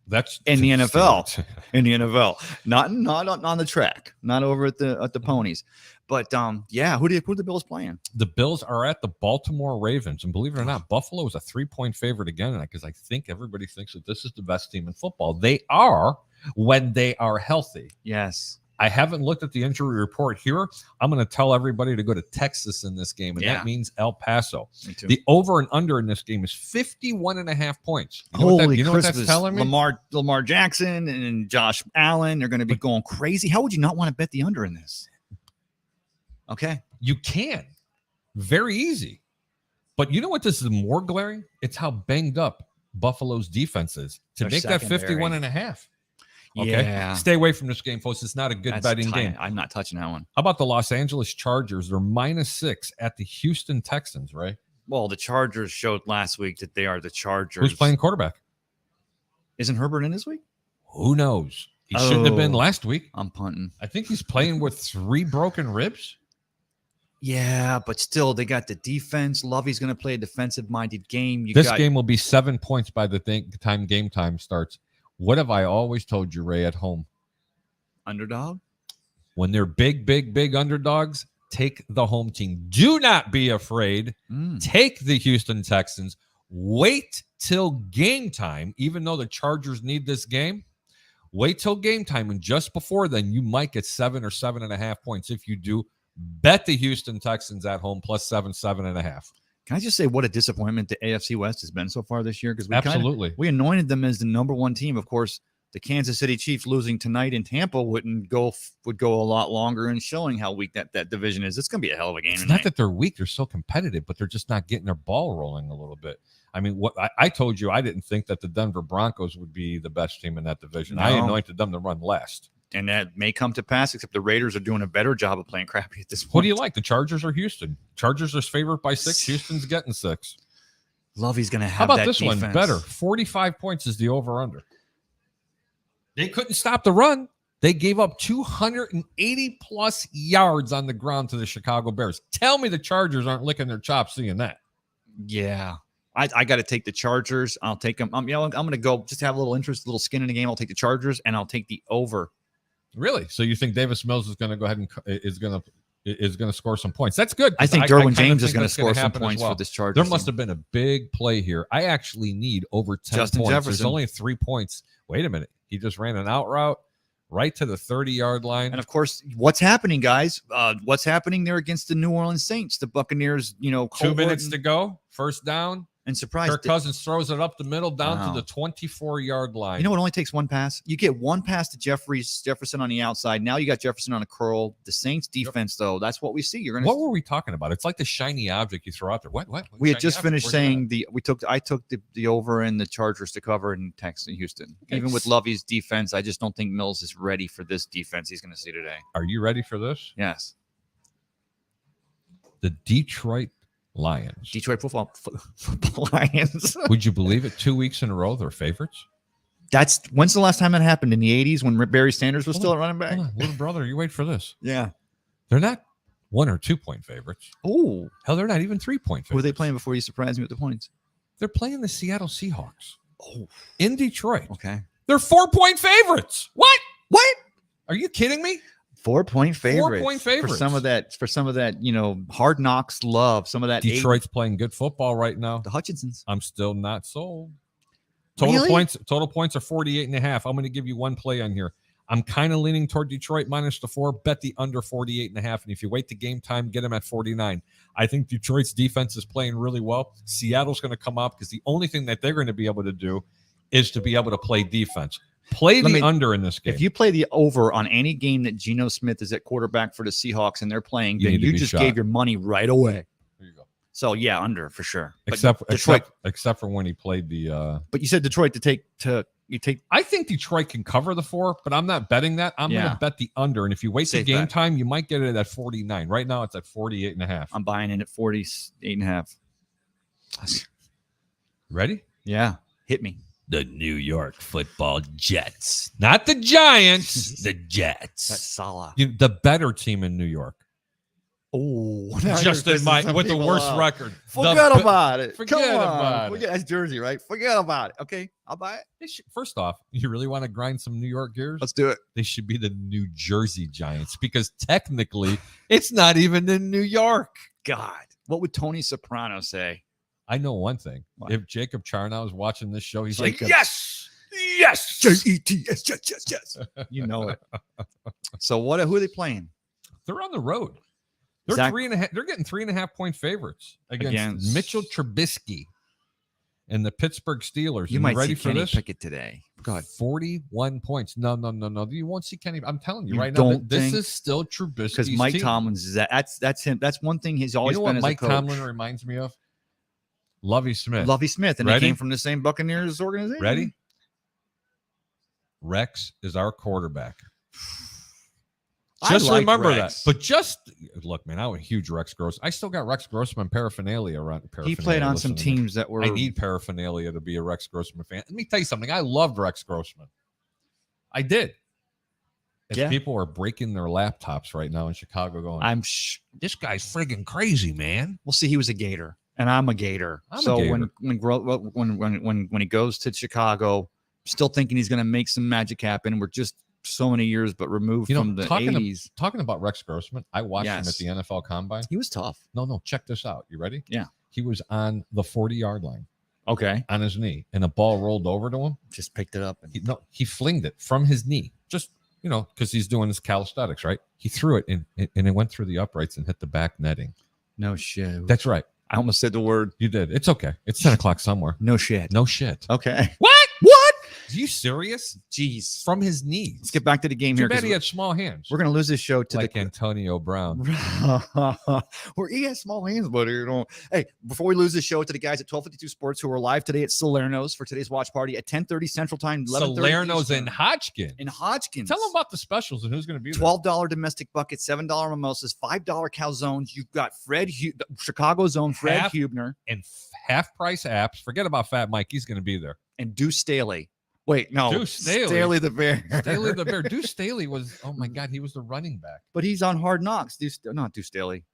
That's in the NFL. In the NFL, not on the track, not over at the ponies, but who the Bills playing? The Bills are at the Baltimore Ravens, and believe it or not, Buffalo is a 3-point favorite again, because I think everybody thinks that this is the best team in football. They are when they are healthy. Yes. I haven't looked at the injury report here. I'm going to tell everybody to go to Texas in this game, and that means El Paso. The over and under in this game is 51.5 points. You know what that's telling me? Lamar Jackson and Josh Allen, they're going to be going crazy. How would you not want to bet the under in this? Okay. You can. Very easy. But you know what this is more glaring? It's how banged up Buffalo's defense is to make that 51.5. Okay. Yeah. Stay away from this game, folks. It's not a good betting game. I'm not touching that one. How about the Los Angeles Chargers? They're -6 at the Houston Texans, right? Well, the Chargers showed last week that they are the Chargers. Who's playing quarterback? Isn't Herbert in this week? Who knows? He shouldn't have been last week. I'm punting. I think he's playing with 3 broken ribs. Yeah, but still, they got the defense. Lovey's going to play a defensive-minded game. This game will be 7 points by the time game time starts. What have I always told you, Ray, at home? Underdog? When they're big, big, big underdogs, take the home team. Do not be afraid. Take the Houston Texans. Wait till game time, even though the Chargers need this game. Wait till game time, and just before then, you might get 7 or 7.5 points. If you do, bet the Houston Texans at home +7, 7.5. Can I just say what a disappointment the AFC West has been so far this year? Because we anointed them as the number one team. Of course, the Kansas City Chiefs losing tonight in Tampa would go a lot longer in showing how weak that division is. It's going to be a hell of a game. It's tonight. not that they're weak; they're so competitive, but they're just not getting their ball rolling a little bit. I mean, what I told you, I didn't think that the Denver Broncos would be the best team in that division. No. I anointed them to run last. And that may come to pass, except the Raiders are doing a better job of playing crappy at this point. What do you like, the Chargers or Houston? Chargers are favored by 6. Houston's getting 6. Lovey's going to have How about that this defense. one? Better. 45 points is the over-under. They couldn't stop the run. They gave up 280-plus yards on the ground to the Chicago Bears. Tell me the Chargers aren't licking their chops seeing that. Yeah. I got to take the Chargers. I'll take them. I'm going to go just have a little interest, a little skin in the game. I'll take the Chargers, and I'll take the over. Really? So you think Davis Mills is going to go ahead and is going to score some points? That's good. I think Derwin James is going to score some points for this Chargers. There must have been a big play here. I actually need over 10 Justin points. Jefferson. There's only 3 points. Wait a minute. He just ran an out route right to the 30-yard line. And of course, what's happening, guys? What's happening there against the New Orleans Saints? The Buccaneers, 2 minutes to go. First down. And surprise, Kirk Cousins throws it up the middle down to the 24-yard line. You know, it only takes one pass. You get one pass to Jefferson on the outside. Now you got Jefferson on a curl. The Saints defense, though, that's what we see. What were we talking about? It's like the shiny object you throw out there. What? We had just finished saying I took the over in the Chargers to cover in Texas and Houston. Okay. Even with Lovey's defense, I just don't think Mills is ready for this defense he's going to see today. Are you ready for this? Yes. The Detroit Lions. Detroit football Lions. Would you believe it? 2 weeks in a row, they're favorites. When's the last time that happened? In the 80s when Barry Sanders was still at running back? Little brother, you wait for this. Yeah. They're not 1 or 2 point favorites. Oh, Hell, they're not even 3 point favorites. who are they playing before you surprise me with the points? They're playing the Seattle Seahawks Oh, in Detroit. okay. They're 4 point favorites. What? What? Are you kidding me? 4-point favorites. 4-point favorites. For some of that, hard knocks love. Some of that Detroit's playing good football right now. the Hutchinsons. I'm still not sold. Total Really? points are 48.5. I'm going to give you one play on here. I'm kind of leaning toward Detroit minus the 4. Bet the under 48.5. And if you wait to game time, get them at 49. I think Detroit's defense is playing really well. Seattle's going to come up because the only thing that they're going to be able to do is to be able to play defense. Play the under in this game. If you play the over on any game that Geno Smith is at quarterback for the Seahawks and they're playing, then you just gave your money right away. There you go. So yeah, under for sure. But Except for when he played the. But you said Detroit to take. I think Detroit can cover the 4, but I'm not betting that. I'm going to bet the under. And if you wait to game time, you might get it at 49. Right now, it's at 48.5. I'm buying in at 48.5. Ready? Yeah, hit me. The New York Football Jets, not the Giants. The Jets. That's Salah. The better team in New York. Oh, just in with the worst record. Forget about it. Forget about it. That's Jersey, right? Forget about it. Okay, I'll buy it. First off, you really want to grind some New York gears? Let's do it. They should be the New Jersey Giants because technically it's not even in New York. God, what would Tony Soprano say? I know one thing. What? If Jacob Charnow is watching this show, he's Jacob. like, yes, Jets, yes. You know it. So who are they playing? They're on the road. They're 3.5. They're getting 3.5 point favorites against Mitchell Trubisky and the Pittsburgh Steelers. You might ready see for Kenny this? Pickett today. Go ahead. 41 points. No. You won't see Kenny. I'm telling you, You right now, don't this think- is still Trubisky's Because Mike team. Tomlin's is that's him. That's one thing he's always You know been what as Mike a coach. Tomlin reminds me of? Lovie Smith. Lovie Smith, and Ready? he came from the same Buccaneers organization. Ready? Rex is our quarterback. I Just like remember Rex. that. But just look, man, I'm a huge Rex Grossman. I still got Rex Grossman paraphernalia around. He played on some Listen to me. teams that were. I need paraphernalia to be a Rex Grossman fan. Let me tell you something. I loved Rex Grossman. I did. If people are breaking their laptops right now in Chicago going, this guy's friggin' crazy, man. We'll see. He was a Gator, and I'm a Gator. I'm a so Gator. when he goes to Chicago, still thinking he's going to make some magic happen. We're just so many years, but removed from the 80s. Talking about Rex Grossman, I watched him Yes. at the NFL Combine. He was tough. No, check this out. You ready? Yeah. He was on the 40-yard line Okay. on his knee, and a ball rolled over to him. Just picked it up. And He flinged it from his knee. Just, because he's doing his calisthenics, right? He threw it, and it went through the uprights and hit the back netting. no shit. That's right. I almost said the word. You did. It's okay. It's 10 o'clock somewhere. No shit. No shit. Okay. What? Are you serious? Jeez. From his knees. Let's get back to the game Too here. bad 'cause he had small hands. We're going to lose this show to like Antonio Brown. Where he has small hands, buddy. Hey, before we lose the show to the guys at 1252 Sports who are live today at Salerno's for today's watch party at 10:30 Central Time, 11:30 Salerno's Eastern. in Hodgkin. In Hodgkins. Tell them about the specials and who's going to be there. $12 domestic buckets, $7 mimosas, $5 calzones. You've got Chicago's own Fred Hubner. And half-price apps. Forget about Fat Mike. He's going to be there. And Deuce Staley. Wait, no. Deuce Staley. Staley the Bear. Staley the Bear. Deuce Staley was, oh my God, he was the running back. But he's on Hard Knocks. Not Deuce Staley.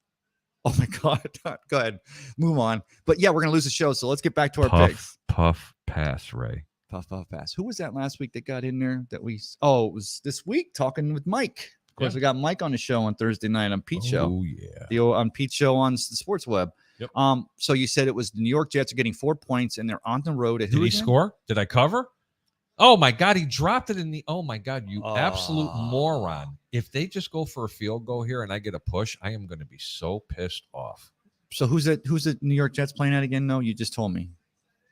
Oh my God. Go ahead. Move on. But yeah, we're going to lose the show. So let's get back to our picks. Puff, pass, Ray. Puff, pass. Who was that last week that got in there it was this week talking with Mike. Of course, we got Mike on the show on Thursday night on Pete Show. Oh, yeah. On Pete Show on the Sports Web. Yep. So you said it was the New York Jets are getting 4 points and they're on the road. Did he score? Did I cover? Oh my God, he dropped it in the. Oh my God, you absolute moron! If they just go for a field goal here and I get a push, I am going to be so pissed off. So who's the New York Jets playing at again? No, you just told me.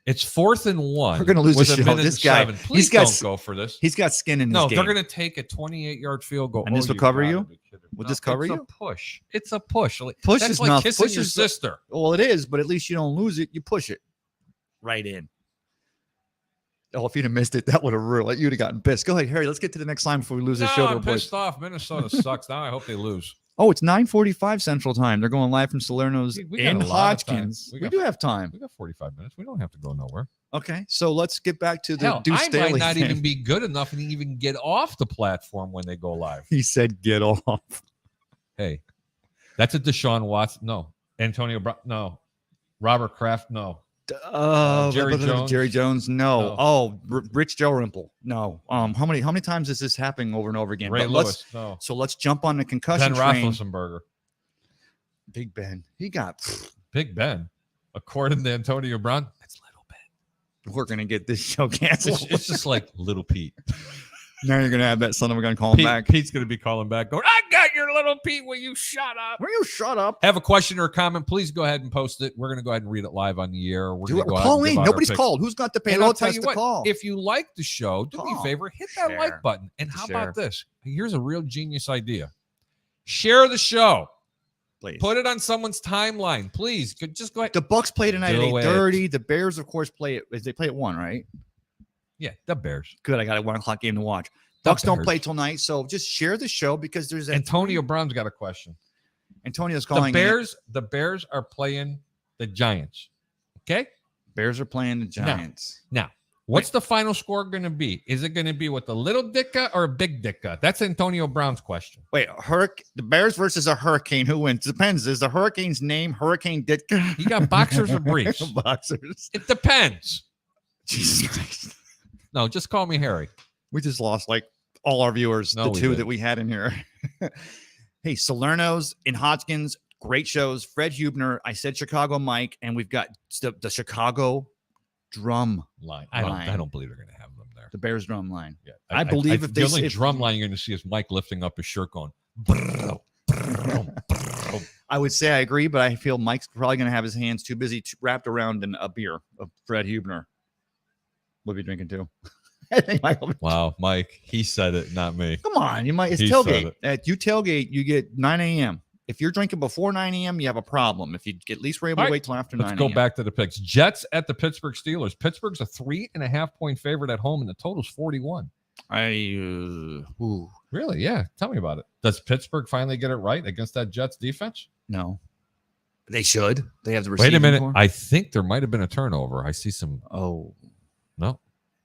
It's 4th and 1. We're going to lose the show. This guy, Please don't go for this. He's got skin in his game. No, they're going to take a 28-yard field goal. And this will cover you? Will this cover you? It's a push. It's a push. Push That's is like not kissing push your is sister. Well, it is, but at least you don't lose it. You push it right in. Oh, if you'd have missed it, that would have really you'd have gotten pissed. Go ahead, Harry. Let's get to the next line before we lose the show. I'm pissed off. Minnesota sucks. Now I hope they lose. Oh, it's 9:45 Central Time. They're going live from Salerno's We got in a lot of time. Hodgkins. We do have time. We got 45 minutes. We don't have to go nowhere. Okay, so let's get back to the Hell, Deuce I Staley might not thing. even be good enough and even get off the platform when they go live. He said, "Get off." Hey, That's a Deshaun Watson. No. Antonio Brown. No. Robert Kraft. No. Jerry Jones. No. No. Oh, Rich Joe Rimple. No. How many times is this happening over and over again? Ray But Lewis. No. So let's jump on the concussion Ben train. Roethlisberger. Big Ben. He got. Big Ben. According to Antonio Brown, that's Little Ben. We're gonna get this show canceled. It's just like Little Pete. Now you're gonna have that son of a gun calling back. Pete's going to be calling back going, I got your Little Pete. Will you shut up? Will you shut up? Have a question or a comment, please go ahead and post it. We're going to go ahead and read it live on the air. We're Do going it. to go ahead Call and give in. out our Nobody's picks. called. Who's got the And payroll I'll tell test you to what, call? if you like the show, do me a Call. favor, hit that Share. like button. And how Share. about this? Here's a real genius idea. Share the show. Please. Put it on someone's timeline. Please. Just go ahead. The Bucks play tonight at Do it. 8:30. The Bears, of course, play it. They play at 1, right? Yeah, the Bears. Good. I got a 1 o'clock game to watch. The Bucks don't Bears. play till night, so just share the show because there's a Antonio Brown's got a question. Antonio's calling. The Bears are playing the Giants. Okay? Bears are playing the Giants. Now, what's the final score going to be? Is it going to be with a little dicka or a big dicka? That's Antonio Brown's question. Wait, the Bears versus a Hurricane. Who wins? Depends. Is the Hurricane's name Hurricane Ditka? You got boxers or briefs? Boxers. It depends. Jesus Christ. No, just call me Harry. We just lost like all our viewers, No, the we two did. that we had in here. Hey, Salerno's in Hodgkins, great shows. Fred Hubner, I said Chicago Mike, and we've got the Chicago drum Line. Line. I don't believe they're going to have them there. the Bears drum line. Yeah, I believe if the they only if- drum line you're going to see is Mike lifting up his shirt going. "Brrrr, brrrr, brrrr." I would say I agree, but I feel Mike's probably going to have his hands too busy wrapped around in a beer of Fred Hubner. We'll be drinking too. I think Michael. Wow, Mike, he said it, not me. Come on, you might. It's He said tailgate. it. At you tailgate, you get 9 a.m. If you're drinking before 9 a.m., you have a problem. If you at least were able All to right, wait till after Let's 9 go a.m. back to the picks. Jets at the Pittsburgh Steelers. Pittsburgh's a 3.5 point favorite at home, and the total's 41. Really? Yeah. Tell me about it. Does Pittsburgh finally get it right against that Jets defense? No, they should. They have the Wait receiving a minute. core. I think there might have been a turnover. I see some. Oh, No.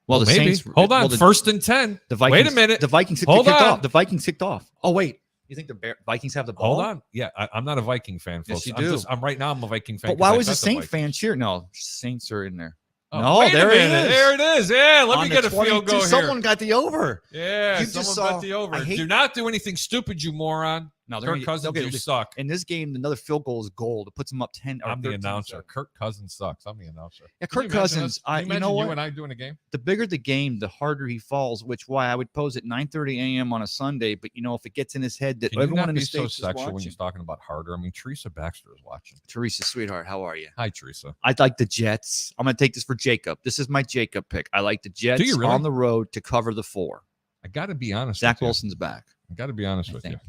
well, the maybe. Saints. Hold on. well, the- First and 10. The Vikings, Wait a minute. The Vikings Hold kicked on. off. The Vikings kicked off. Oh wait, you think the Vikings have the ball? Hold on. Yeah, I'm not a Viking fan, Yes, folks. you I'm do. I'm right now. I'm a Viking fan. But why 'cause I was the bet Saint Vikings. fan cheer? No, Saints are in there. Oh, No, wait a there it minute. is. There it is. Yeah, let On me the get a field 22, goal here. Someone got the over. Yeah, You just someone saw- bet the over. I hate- Do not do anything stupid, you moron. No, Kirk Cousins, you suck. In this game, another field goal is gold. It puts them up 10. Or I'm the 13. announcer. Kirk Cousins sucks. I'm the announcer. Yeah, Can you Kirk imagine Cousins. this? Can you You imagine know what? you and I doing a game? The bigger the game, the harder he falls. Which why I would pose at 9:30 a.m. on a Sunday. But you know, if it gets in his head that Can you everyone not in be the so states is sexual when watching. you're talking about harder? I mean, Teresa Baxter is watching. Teresa, sweetheart, how are you? Hi, Teresa. I like the Jets. I'm going to take this for Jacob. This is my Jacob pick. I like the Jets you really? on the road to cover the 4. I got to be honest. Zach with you. Wilson's back. I got to be honest I with think. you.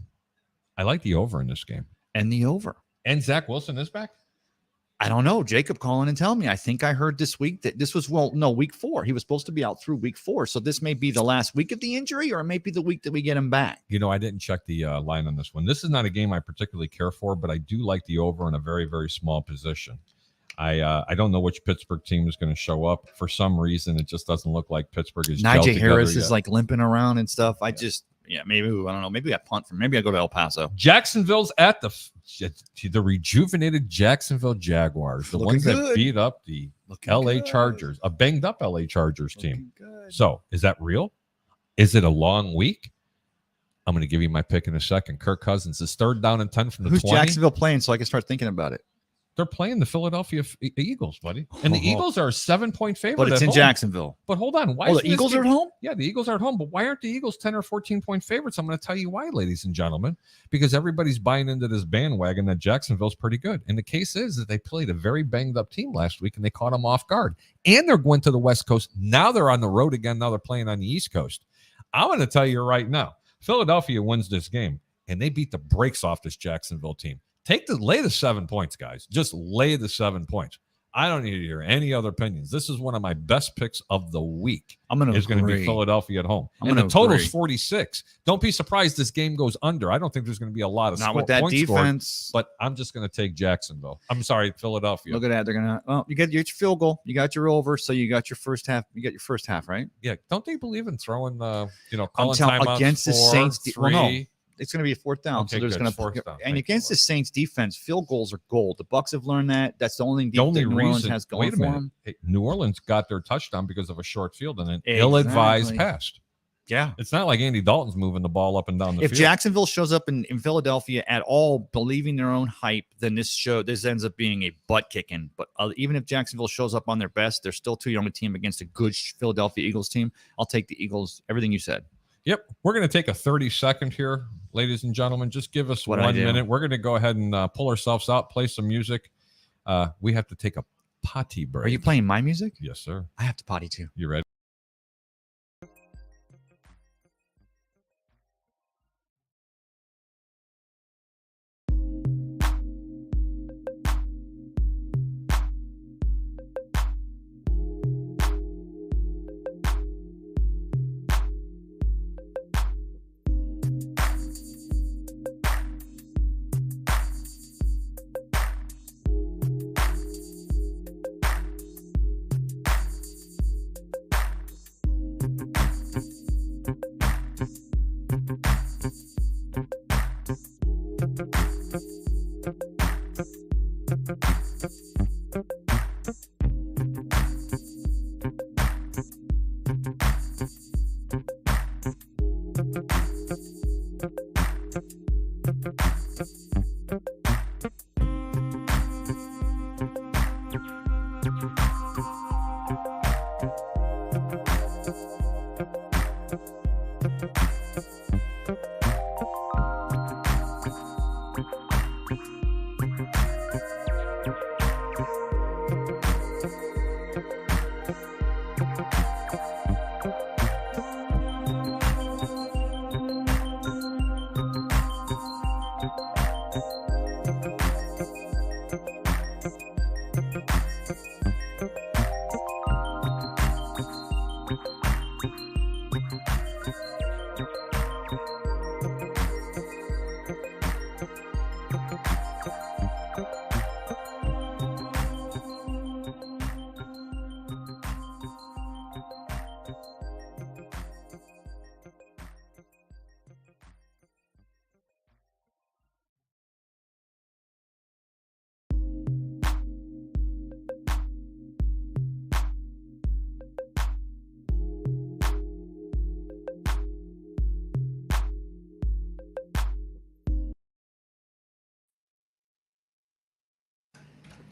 I like the over in this game. And the over. And Zach Wilson is back. I don't know. Jacob calling and telling me. I think I heard this week that this was, week 4. He was supposed to be out through week 4. So this may be the last week of the injury, or it may be the week that we get him back. You know, I didn't check the line on this one. This is not a game I particularly care for, but I do like the over in a very, very small position. I don't know which Pittsburgh team is going to show up. For some reason, it just doesn't look like Pittsburgh is. gelled Najee together Harris yet. is like limping around and stuff. Maybe, I don't know. Maybe I punt from, maybe I go to El Paso. Jacksonville's at the rejuvenated Jacksonville Jaguars, the Looking ones that good. beat up the Looking LA good. Chargers, a banged up LA Chargers team. Looking good. So is that real? Is it a long week? I'm going to give you my pick in a second. Kirk Cousins is 3rd down and 10 from the Who's 20. Jacksonville playing so I can start thinking about it? They're playing the Philadelphia Eagles, buddy. And the Oh. Eagles are a 7-point favorite. But it's at in home. Jacksonville. But hold on. Why Oh, isn't the this Eagles game- are at home? Yeah, the Eagles are at home. But why aren't the Eagles 10 or 14-point favorites? I'm going to tell you why, ladies and gentlemen. Because everybody's buying into this bandwagon that Jacksonville's pretty good. And the case is that they played a very banged-up team last week, and they caught them off guard. And they're going to the West Coast. Now they're on the road again. Now they're playing on the East Coast. I'm going to tell you right now, Philadelphia wins this game, and they beat the brakes off this Jacksonville team. Lay the 7 points, guys. Just lay the 7 points. I don't need to hear any other opinions. This is one of my best picks of the week. I'm going to Is going to be Philadelphia at home. I'm And the gonna total's agree. 46. Don't be surprised this game goes under. I don't think there's going to be a lot of Not with that points scored, defense. but I'm just going to take Jacksonville. I'm sorry, Philadelphia. Look at that. They're gonna. Well, you get your field goal. You got your over. So you got your first half. You got your first half, right? Yeah, don't they believe in throwing, calling telling- timeouts against the 4, Saints 3? well, no. It's going to be a fourth down. Okay, so they're just good. going Fourth to. down. And Thank against you, the Saints defense, field goals are gold. The Bucs have learned that. That's the only The only thing New Orleans reason. has going Wait a for minute. them. Hey, New Orleans got their touchdown because of a short field and an ill-advised pass. Yeah. It's not like Andy Dalton's moving the ball up and down the If field. Jacksonville shows up in Philadelphia at all, believing their own hype, then this ends up being a butt kicking. But even if Jacksonville shows up on their best, they're still too young a team against a good Philadelphia Eagles team. I'll take the Eagles. Everything you said. Yep. We're going to take a 30-second here, ladies and gentlemen. Just give us What'd I 1 do? minute. We're going to go ahead and pull ourselves out, play some music. We have to take a potty break. Are you playing my music? Yes, sir. I have to potty too. You ready?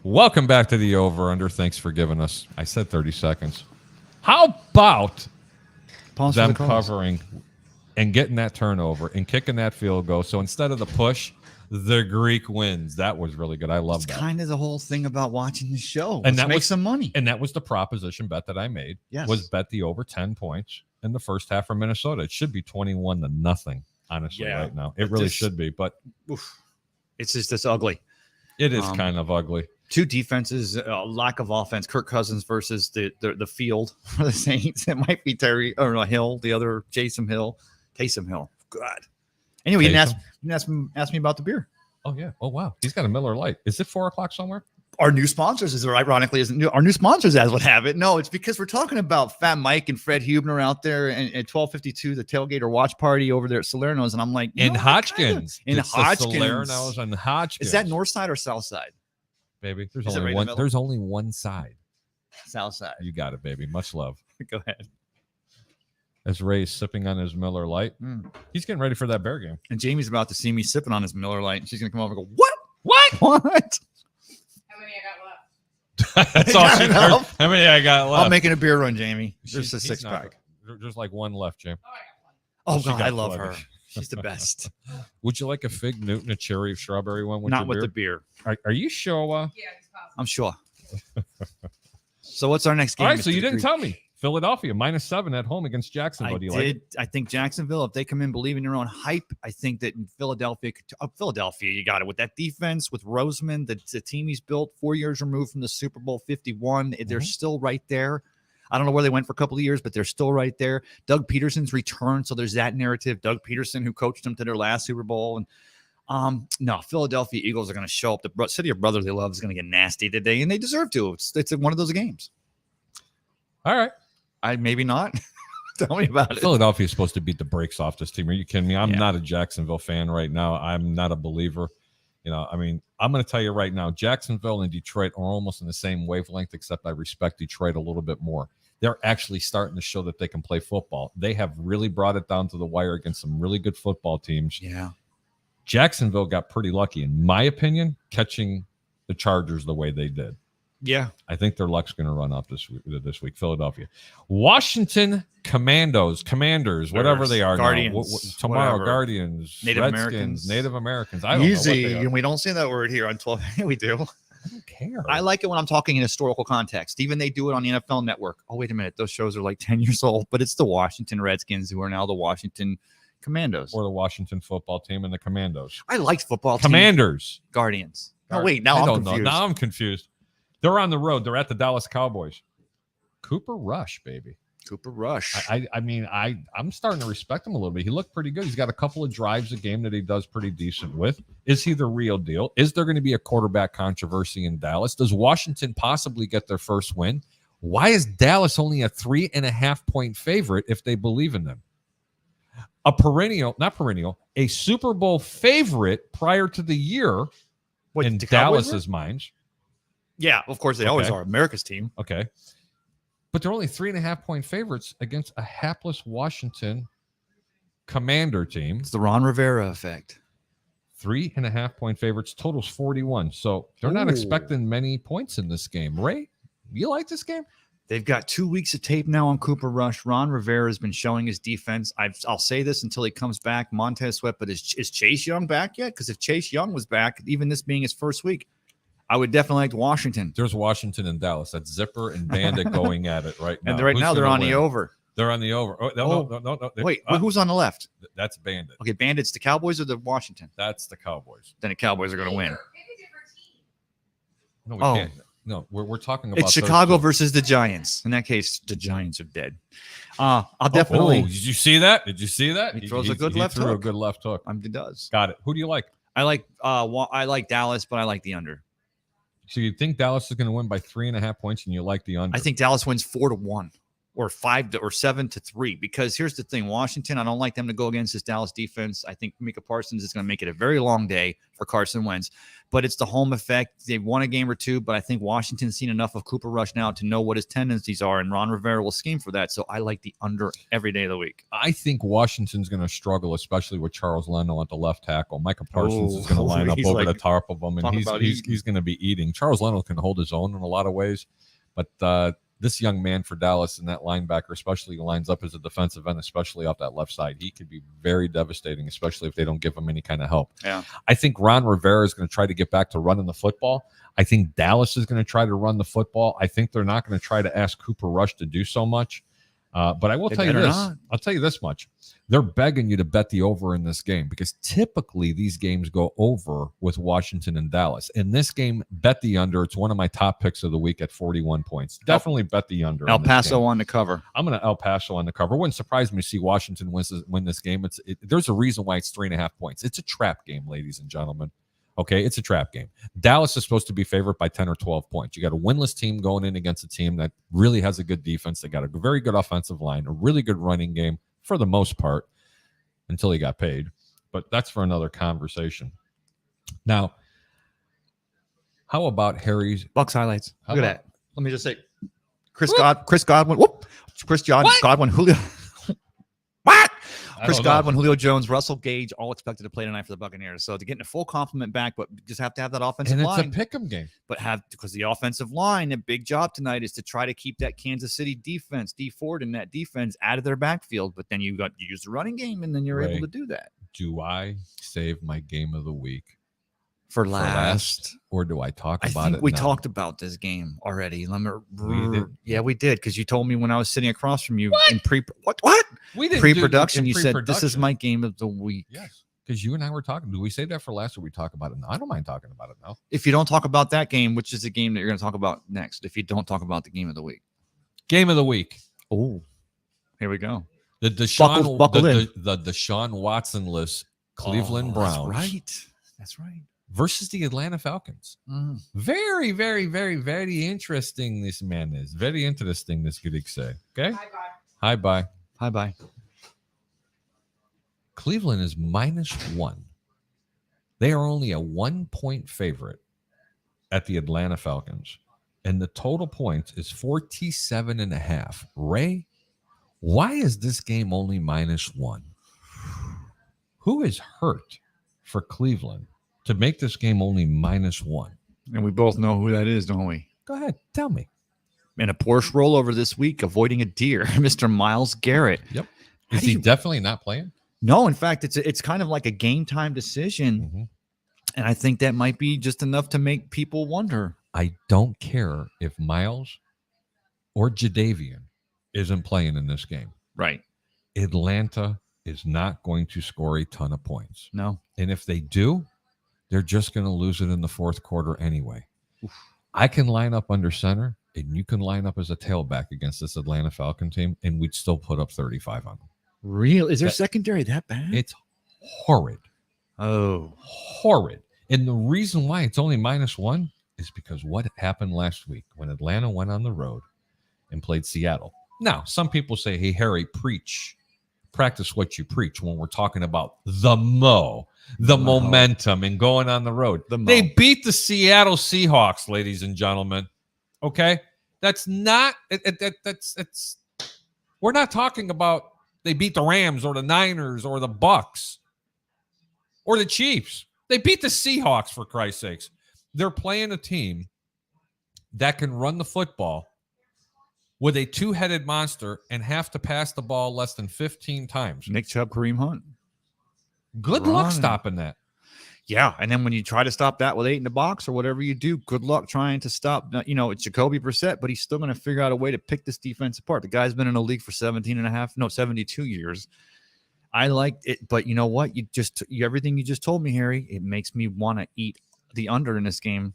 Welcome back to the Over Under. Thanks for giving us, I said 30 seconds. How about Pause for them the calls. covering and getting that turnover and kicking that field goal? So instead of the push, the Greek wins. That was really good. I love It's that. kind of the whole thing about watching the show. And Let's that make was- some money. And that was the proposition bet that I made. Yes. Was bet the over 10 points in the first half for Minnesota. It should be 21-0, honestly, Yeah, right now. It but really this- should be, but Oof. It's just this ugly. it is kind of ugly. Two defenses, lack of offense. Kirk Cousins versus the field for the Saints. It might be Hill, the other Taysom Hill. God. Anyway, you didn't ask me about the beer. Oh, yeah. Oh, wow. He's got a Miller Lite. Is it 4 o'clock somewhere? Our new sponsors our new sponsors as would have it. No, it's because we're talking about Fat Mike and Fred Hubner out there at 1252, the tailgater watch party over there at Salerno's. And I'm like, In Hodgkins. In It's the Hodgkins. Salerno's and Hodgkins. Is that north side or south side? Baby, Is it right in the middle? there's only one side. South side. You got it, baby. Much love. Go ahead. As Ray's sipping on his Miller Lite, he's getting ready for that Bear game. And Jamie's about to see me sipping on his Miller Lite. And she's going to come over and go, what? What? What? How many I got left? That's all she Got heard. enough? How many I got left? I'm making a beer run, Jamie. There's a He's six not- pack. There's like one left, Jim. Oh, I got one. Oh, She God, got I love plenty. her. She's the best. Would you like a fig Newton, a cherry, strawberry one with Not your with beer? the beer. Are you sure? Yeah, it's possible. I'm sure. So what's our next game? All right, so Mr. you didn't Greek? tell me. Philadelphia -7 at home against Jacksonville. I Do you like it? I think Jacksonville, if they come in believing their own hype, I think that in Philadelphia, you got it with that defense, with Roseman, the team he's built 4 years removed from the Super Bowl 51. They're still right there. I don't know where they went for a couple of years, but they're still right there. Doug Peterson's return, so there's that narrative. Doug Peterson, who coached them to their last Super Bowl, and no, Philadelphia Eagles are going to show up. The city of brotherly love is going to get nasty today, and they deserve to. It's one of those games. All right. Maybe not. Tell me about it. Philadelphia is supposed to beat the brakes off this team. Are you kidding me? I'm Yeah. not a Jacksonville fan right now. I'm not a believer. I mean, I'm going to tell you right now, Jacksonville and Detroit are almost in the same wavelength, except I respect Detroit a little bit more. They're actually starting to show that they can play football. They have really brought it down to the wire against some really good football teams. Yeah. Jacksonville got pretty lucky, in my opinion, catching the Chargers the way they did. Yeah. I think their luck's going to run up this week. Philadelphia. Washington Commanders, whatever they are Guardians, now. Tomorrow, whatever. Native Redskins, Native Americans. I don't know what they are. And we don't say that word here on 12. We do. I don't care. I like it when I'm talking in historical context. Even they do it on the NFL Network. Oh, wait a minute. Those shows are like 10 years old, but it's the Washington Redskins who are now the Washington Commandos. Or the Washington football team and the Commandos. I liked football team. Commanders. Guardians. Oh, wait. Now I I'm don't confused. know. Now I'm confused. They're on the road. They're at the Dallas Cowboys. Cooper Rush, baby. Cooper Rush. I mean, I'm starting to respect him a little bit. He looked pretty good. He's got a couple of drives a game that he does pretty decent with. Is he the real deal? Is there going to be a quarterback controversy in Dallas? Does Washington possibly get their first win? Why is Dallas only a 3.5-point favorite if they believe in them? A Super Bowl favorite prior to the year in Dallas's minds. Yeah, of course they always are. America's team. Okay. But they're only 3.5-point favorites against a hapless Washington Commander team. It's the Ron Rivera effect. 3.5-point favorites, totals 41. So they're not expecting many points in this game. Ray, you like this game? They've got 2 weeks of tape now on Cooper Rush. Ron Rivera has been showing his defense. I'll say this until he comes back. Montez Sweat, but is Chase Young back yet? Because if Chase Young was back, even this being his first week, I would definitely like Washington. There's Washington and Dallas. That's Zipper and Bandit going at it right now. And right now they're on the over. They're on the over. Oh, no. Wait, who's on the left? That's Bandit. Okay, Bandits, the Cowboys or the Washington? That's the Cowboys. Then the Cowboys are going to win. Pick a different team. No, we can't. No, we're talking about It's Chicago versus the Giants. In that case, the Giants are dead. I'll definitely. Did you see that? He throws a good left threw hook. a good left hook. It does. Got it. Who do you like? I like Dallas, but I like the under. So you think Dallas is going to win by 3.5 points, and you like the under? I think Dallas wins 4-1 or 7-3. Because here's the thing, Washington, I don't like them to go against this Dallas defense. I think Micah Parsons is going to make it a very long day for Carson Wentz. But it's the home effect. They've won a game or two, but I think Washington's seen enough of Cooper Rush now to know what his tendencies are, and Ron Rivera will scheme for that. So I like the under every day of the week. I think Washington's going to struggle, especially with Charles Leno at the left tackle. Micah Parsons is going to line up over the top of him, and he's going to be eating. Charles Leno can hold his own in a lot of ways, but this young man for Dallas and that linebacker, especially lines up as a defensive end, especially off that left side. He could be very devastating, especially if they don't give him any kind of help. Yeah. I think Ron Rivera is going to try to get back to running the football. I think Dallas is going to try to run the football. I think they're not going to try to ask Cooper Rush to do so much. But I will tell you this. I'll tell you this much. They're begging you to bet the over in this game because typically these games go over with Washington and Dallas. In this game, bet the under. It's one of my top picks of the week at 41 points. Definitely bet the under. El Paso on the cover. I'm going to El Paso on the cover. It wouldn't surprise me to see Washington win this game. There's a reason why it's 3.5 points. It's a trap game, ladies and gentlemen. Okay, it's a trap game. Dallas is supposed to be favored by 10 or 12 points. You got a winless team going in against a team that really has a good defense. They got a very good offensive line, a really good running game for the most part until he got paid. But that's for another conversation. Now, how about Harry's Bucks highlights? Look at that. Let me just say, Chris Godwin. Godwin, Julio. What? Chris Godwin, Julio Jones, Russell Gage, all expected to play tonight for the Buccaneers. So to get a full complement back, but just have to have that offensive line. And it's a pick'em game. But because the offensive line, a big job tonight is to try to keep that Kansas City defense, D Ford and that defense out of their backfield. But then you use the running game, and then you're able to do that. Do I save my game of the week for last, or do I talk about it? We talked about this game already. Yeah, we did, because you told me when I was sitting across from you in what? We didn't pre-production. You said this is my game of the week. Yes, because you and I were talking. Do we save that for last, or we talk about it now? I don't mind talking about it now. If you don't talk about that game, which is the game that you're going to talk about next, if you don't talk about the game of the week, Oh, here we go. The Deshaun Watson-less Cleveland Browns. That's right. Versus the Atlanta Falcons. Very, very, very, very interesting. This man is very interesting. This could say. Okay. Bye. Bye. Bye. Cleveland is -1. They are only a 1-point favorite at the Atlanta Falcons. And the total points is 47.5. Ray, why is this game only -1? Who is hurt for Cleveland to make this game only -1? And we both know who that is, don't we? Go ahead, tell me. In a Porsche rollover this week, avoiding a deer, Mr. Myles Garrett. Yep. How Is do he you- definitely not playing? No, in fact, it's kind of like a game time decision. Mm-hmm. And I think that might be just enough to make people wonder. I don't care if Miles or Jadeveon isn't playing in this game. Right. Atlanta is not going to score a ton of points. No. And if they do, they're just going to lose it in the fourth quarter anyway. I can line up under center, and you can line up as a tailback against this Atlanta Falcon team, and we'd still put up 35 on them. Real? Is their That- secondary that bad? It's horrid. Oh. Horrid. And the reason why it's only -1 is because what happened last week when Atlanta went on the road and played Seattle. Now, some people say, hey, Harry, practice what you preach when we're talking about the momentum and going on the road. They beat the Seattle Seahawks, ladies and gentlemen. Okay? That's not, it's, we're not talking about they beat the Rams or the Niners or the Bucks or the Chiefs. They beat the Seahawks, for Christ's sakes. They're playing a team that can run the football with a two-headed monster and have to pass the ball less than 15 times. Nick Chubb, Kareem Hunt. Good Run. luck stopping that. Yeah. And then when you try to stop that with 8 in the box or whatever you do, good luck trying to stop. It's Jacoby Brissett, but he's still going to figure out a way to pick this defense apart. The guy's been in the league for 72 years. I liked it, but you know what? Everything you just told me, Harry, it makes me want to eat the under in this game.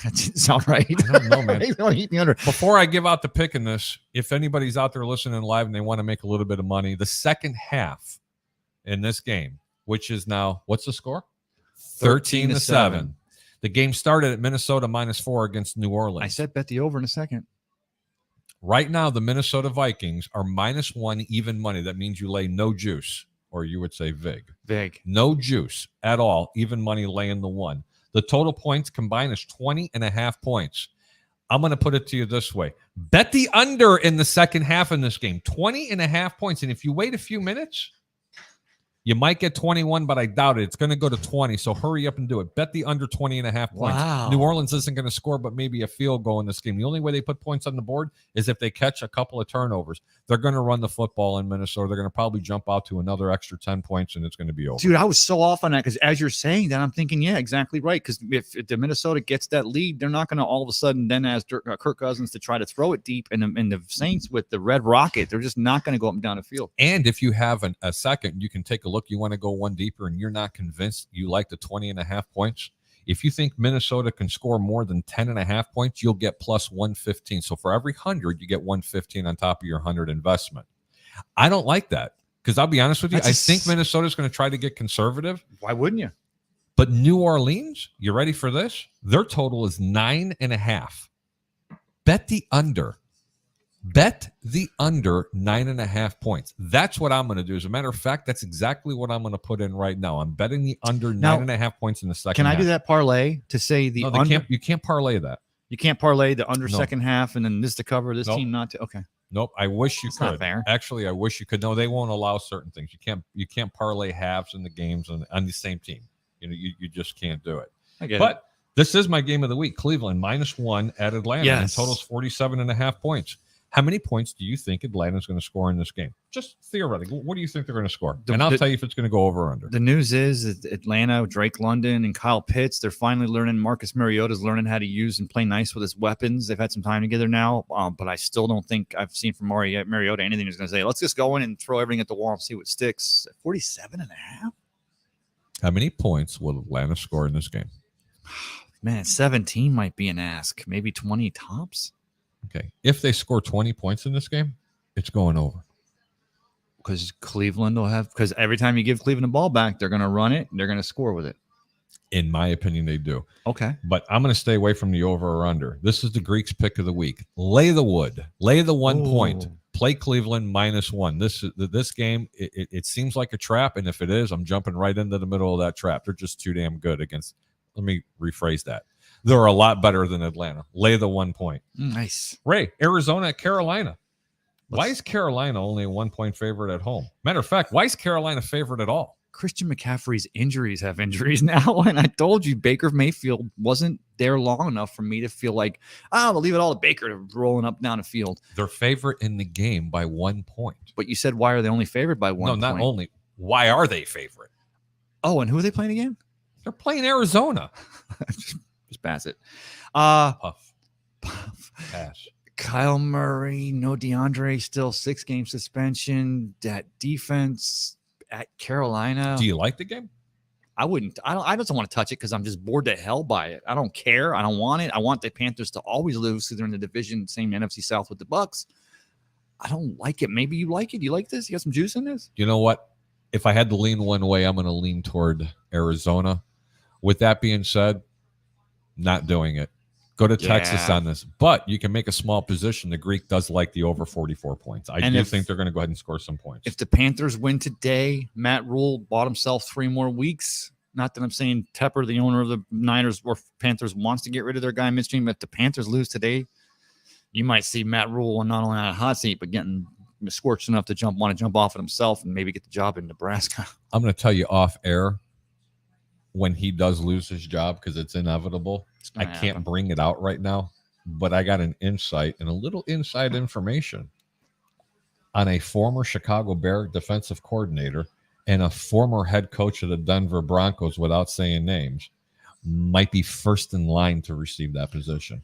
That didn't sound right. I don't know, man. I want to eat the under. Before I give out the pick in this, if anybody's out there listening live and they want to make a little bit of money, the second half in this game, which is now, what's the score? 13-7. The game started at Minnesota -4 against New Orleans. I said bet the over in a second. Right now, the Minnesota Vikings are -1 even money. That means you lay no juice, or you would say vig. Vig. No juice at all. Even money laying the 1. The total points combined is 20.5 points. I'm going to put it to you this way. Bet the under in the second half in this game. 20.5 points. And if you wait a few minutes, you might get 21, but I doubt it. It's going to go to 20, so hurry up and do it. Bet the under 20.5 points. Wow. New Orleans isn't going to score but maybe a field goal in this game. The only way they put points on the board is if they catch a couple of turnovers. They're going to run the football in Minnesota. They're going to probably jump out to another extra 10 points, and it's going to be over. Dude, I was so off on that because as you're saying that, I'm thinking, yeah, exactly right. Because if the Minnesota gets that lead, they're not going to all of a sudden then ask Kirk Cousins to try to throw it deep. And the Saints with the Red Rocket, they're just not going to go up and down the field. And if you have a second, you can take a look. You want to go one deeper and you're not convinced you like the 20.5 points. If you think Minnesota can score more than 10.5 points, you'll get plus 115. So for every 100, you get 115 on top of your 100 investment. I don't like that because I'll be honest with you. I think Minnesota's going to try to get conservative. Why wouldn't you? But New Orleans, you ready for this? Their total is 9.5. Bet the under. Bet the under 9.5 points. That's what I'm going to do. As a matter of fact, that's exactly what I'm going to put in right now. I'm betting the under 9.5 points in the second Can I half. do that parlay to say the No, under? you can't parlay that. You can't parlay the under No. second half and then this to cover this Nope. team not to. Okay. Nope. I wish you That's could. not fair. Actually, I wish you could. No, they won't allow certain things. You can't parlay halves in the games on the same team. You just can't do it. I get it. But this is my game of the week. Cleveland -1 at Atlanta. Yes. And totals 47.5 points. How many points do you think Atlanta's going to score in this game? Just theoretically, what do you think they're going to score? And I'll tell you if it's going to go over or under. The news is that Atlanta, Drake London, and Kyle Pitts, they're finally learning. Marcus Mariota's learning how to use and play nice with his weapons. They've had some time together now, but I still don't think I've seen from Mariota anything that's going to say, let's just go in and throw everything at the wall and see what sticks. 47.5? How many points will Atlanta score in this game? Man, 17 might be an ask. Maybe 20 tops. Okay. If they score 20 points in this game, it's going over. Because Cleveland will have, because every time you give Cleveland the ball back, they're going to run it and they're going to score with it. In my opinion, they do. Okay. But I'm going to stay away from the over or under. This is the Greeks' pick of the week. Lay the wood. Lay the 1 point. Play Cleveland -1. This game, it seems like a trap, and if it is, I'm jumping right into the middle of that trap. They're just too damn good against. Let me rephrase that. They're a lot better than Atlanta. Lay the 1 point. Nice. Ray, Arizona at Carolina. Why is Carolina only a 1 point favorite at home? Matter of fact, why is Carolina favorite at all? Christian McCaffrey's injuries have injuries now. And I told you Baker Mayfield wasn't there long enough for me to feel like, we'll leave it all to Baker to rolling up down the field. They're favorite in the game by 1 point. But you said, why are they only favored by 1 point? No, not only. Why are they favorite? Oh, and who are they playing again? They're playing Arizona. Just pass it. Puff. Pass. Kyle Murray, no DeAndre, still 6-game suspension. That defense at Carolina. Do you like the game? I wouldn't. I just don't want to touch it because I'm just bored to hell by it. I don't care. I don't want it. I want the Panthers to always lose because they're in the division, same NFC South with the Bucks. I don't like it. Maybe you like it. You like this? You got some juice in this? You know what? If I had to lean one way, I'm going to lean toward Arizona. With that being said, not doing it. Go to Texas on this. But you can make a small position. The Greek does like the over 44 points. I do think they're going to go ahead and score some points. If the Panthers win today, Matt Rule bought himself 3 more weeks. Not that I'm saying Tepper, the owner of the Niners or Panthers, wants to get rid of their guy midstream. If the Panthers lose today, you might see Matt Rule not only on a hot seat, but getting scorched enough to want to jump off it himself and maybe get the job in Nebraska. I'm going to tell you off air when he does lose his job because it's inevitable. I can't bring it out right now, but I got an insight and a little inside information on a former Chicago Bear defensive coordinator and a former head coach of the Denver Broncos, without saying names, might be first in line to receive that position.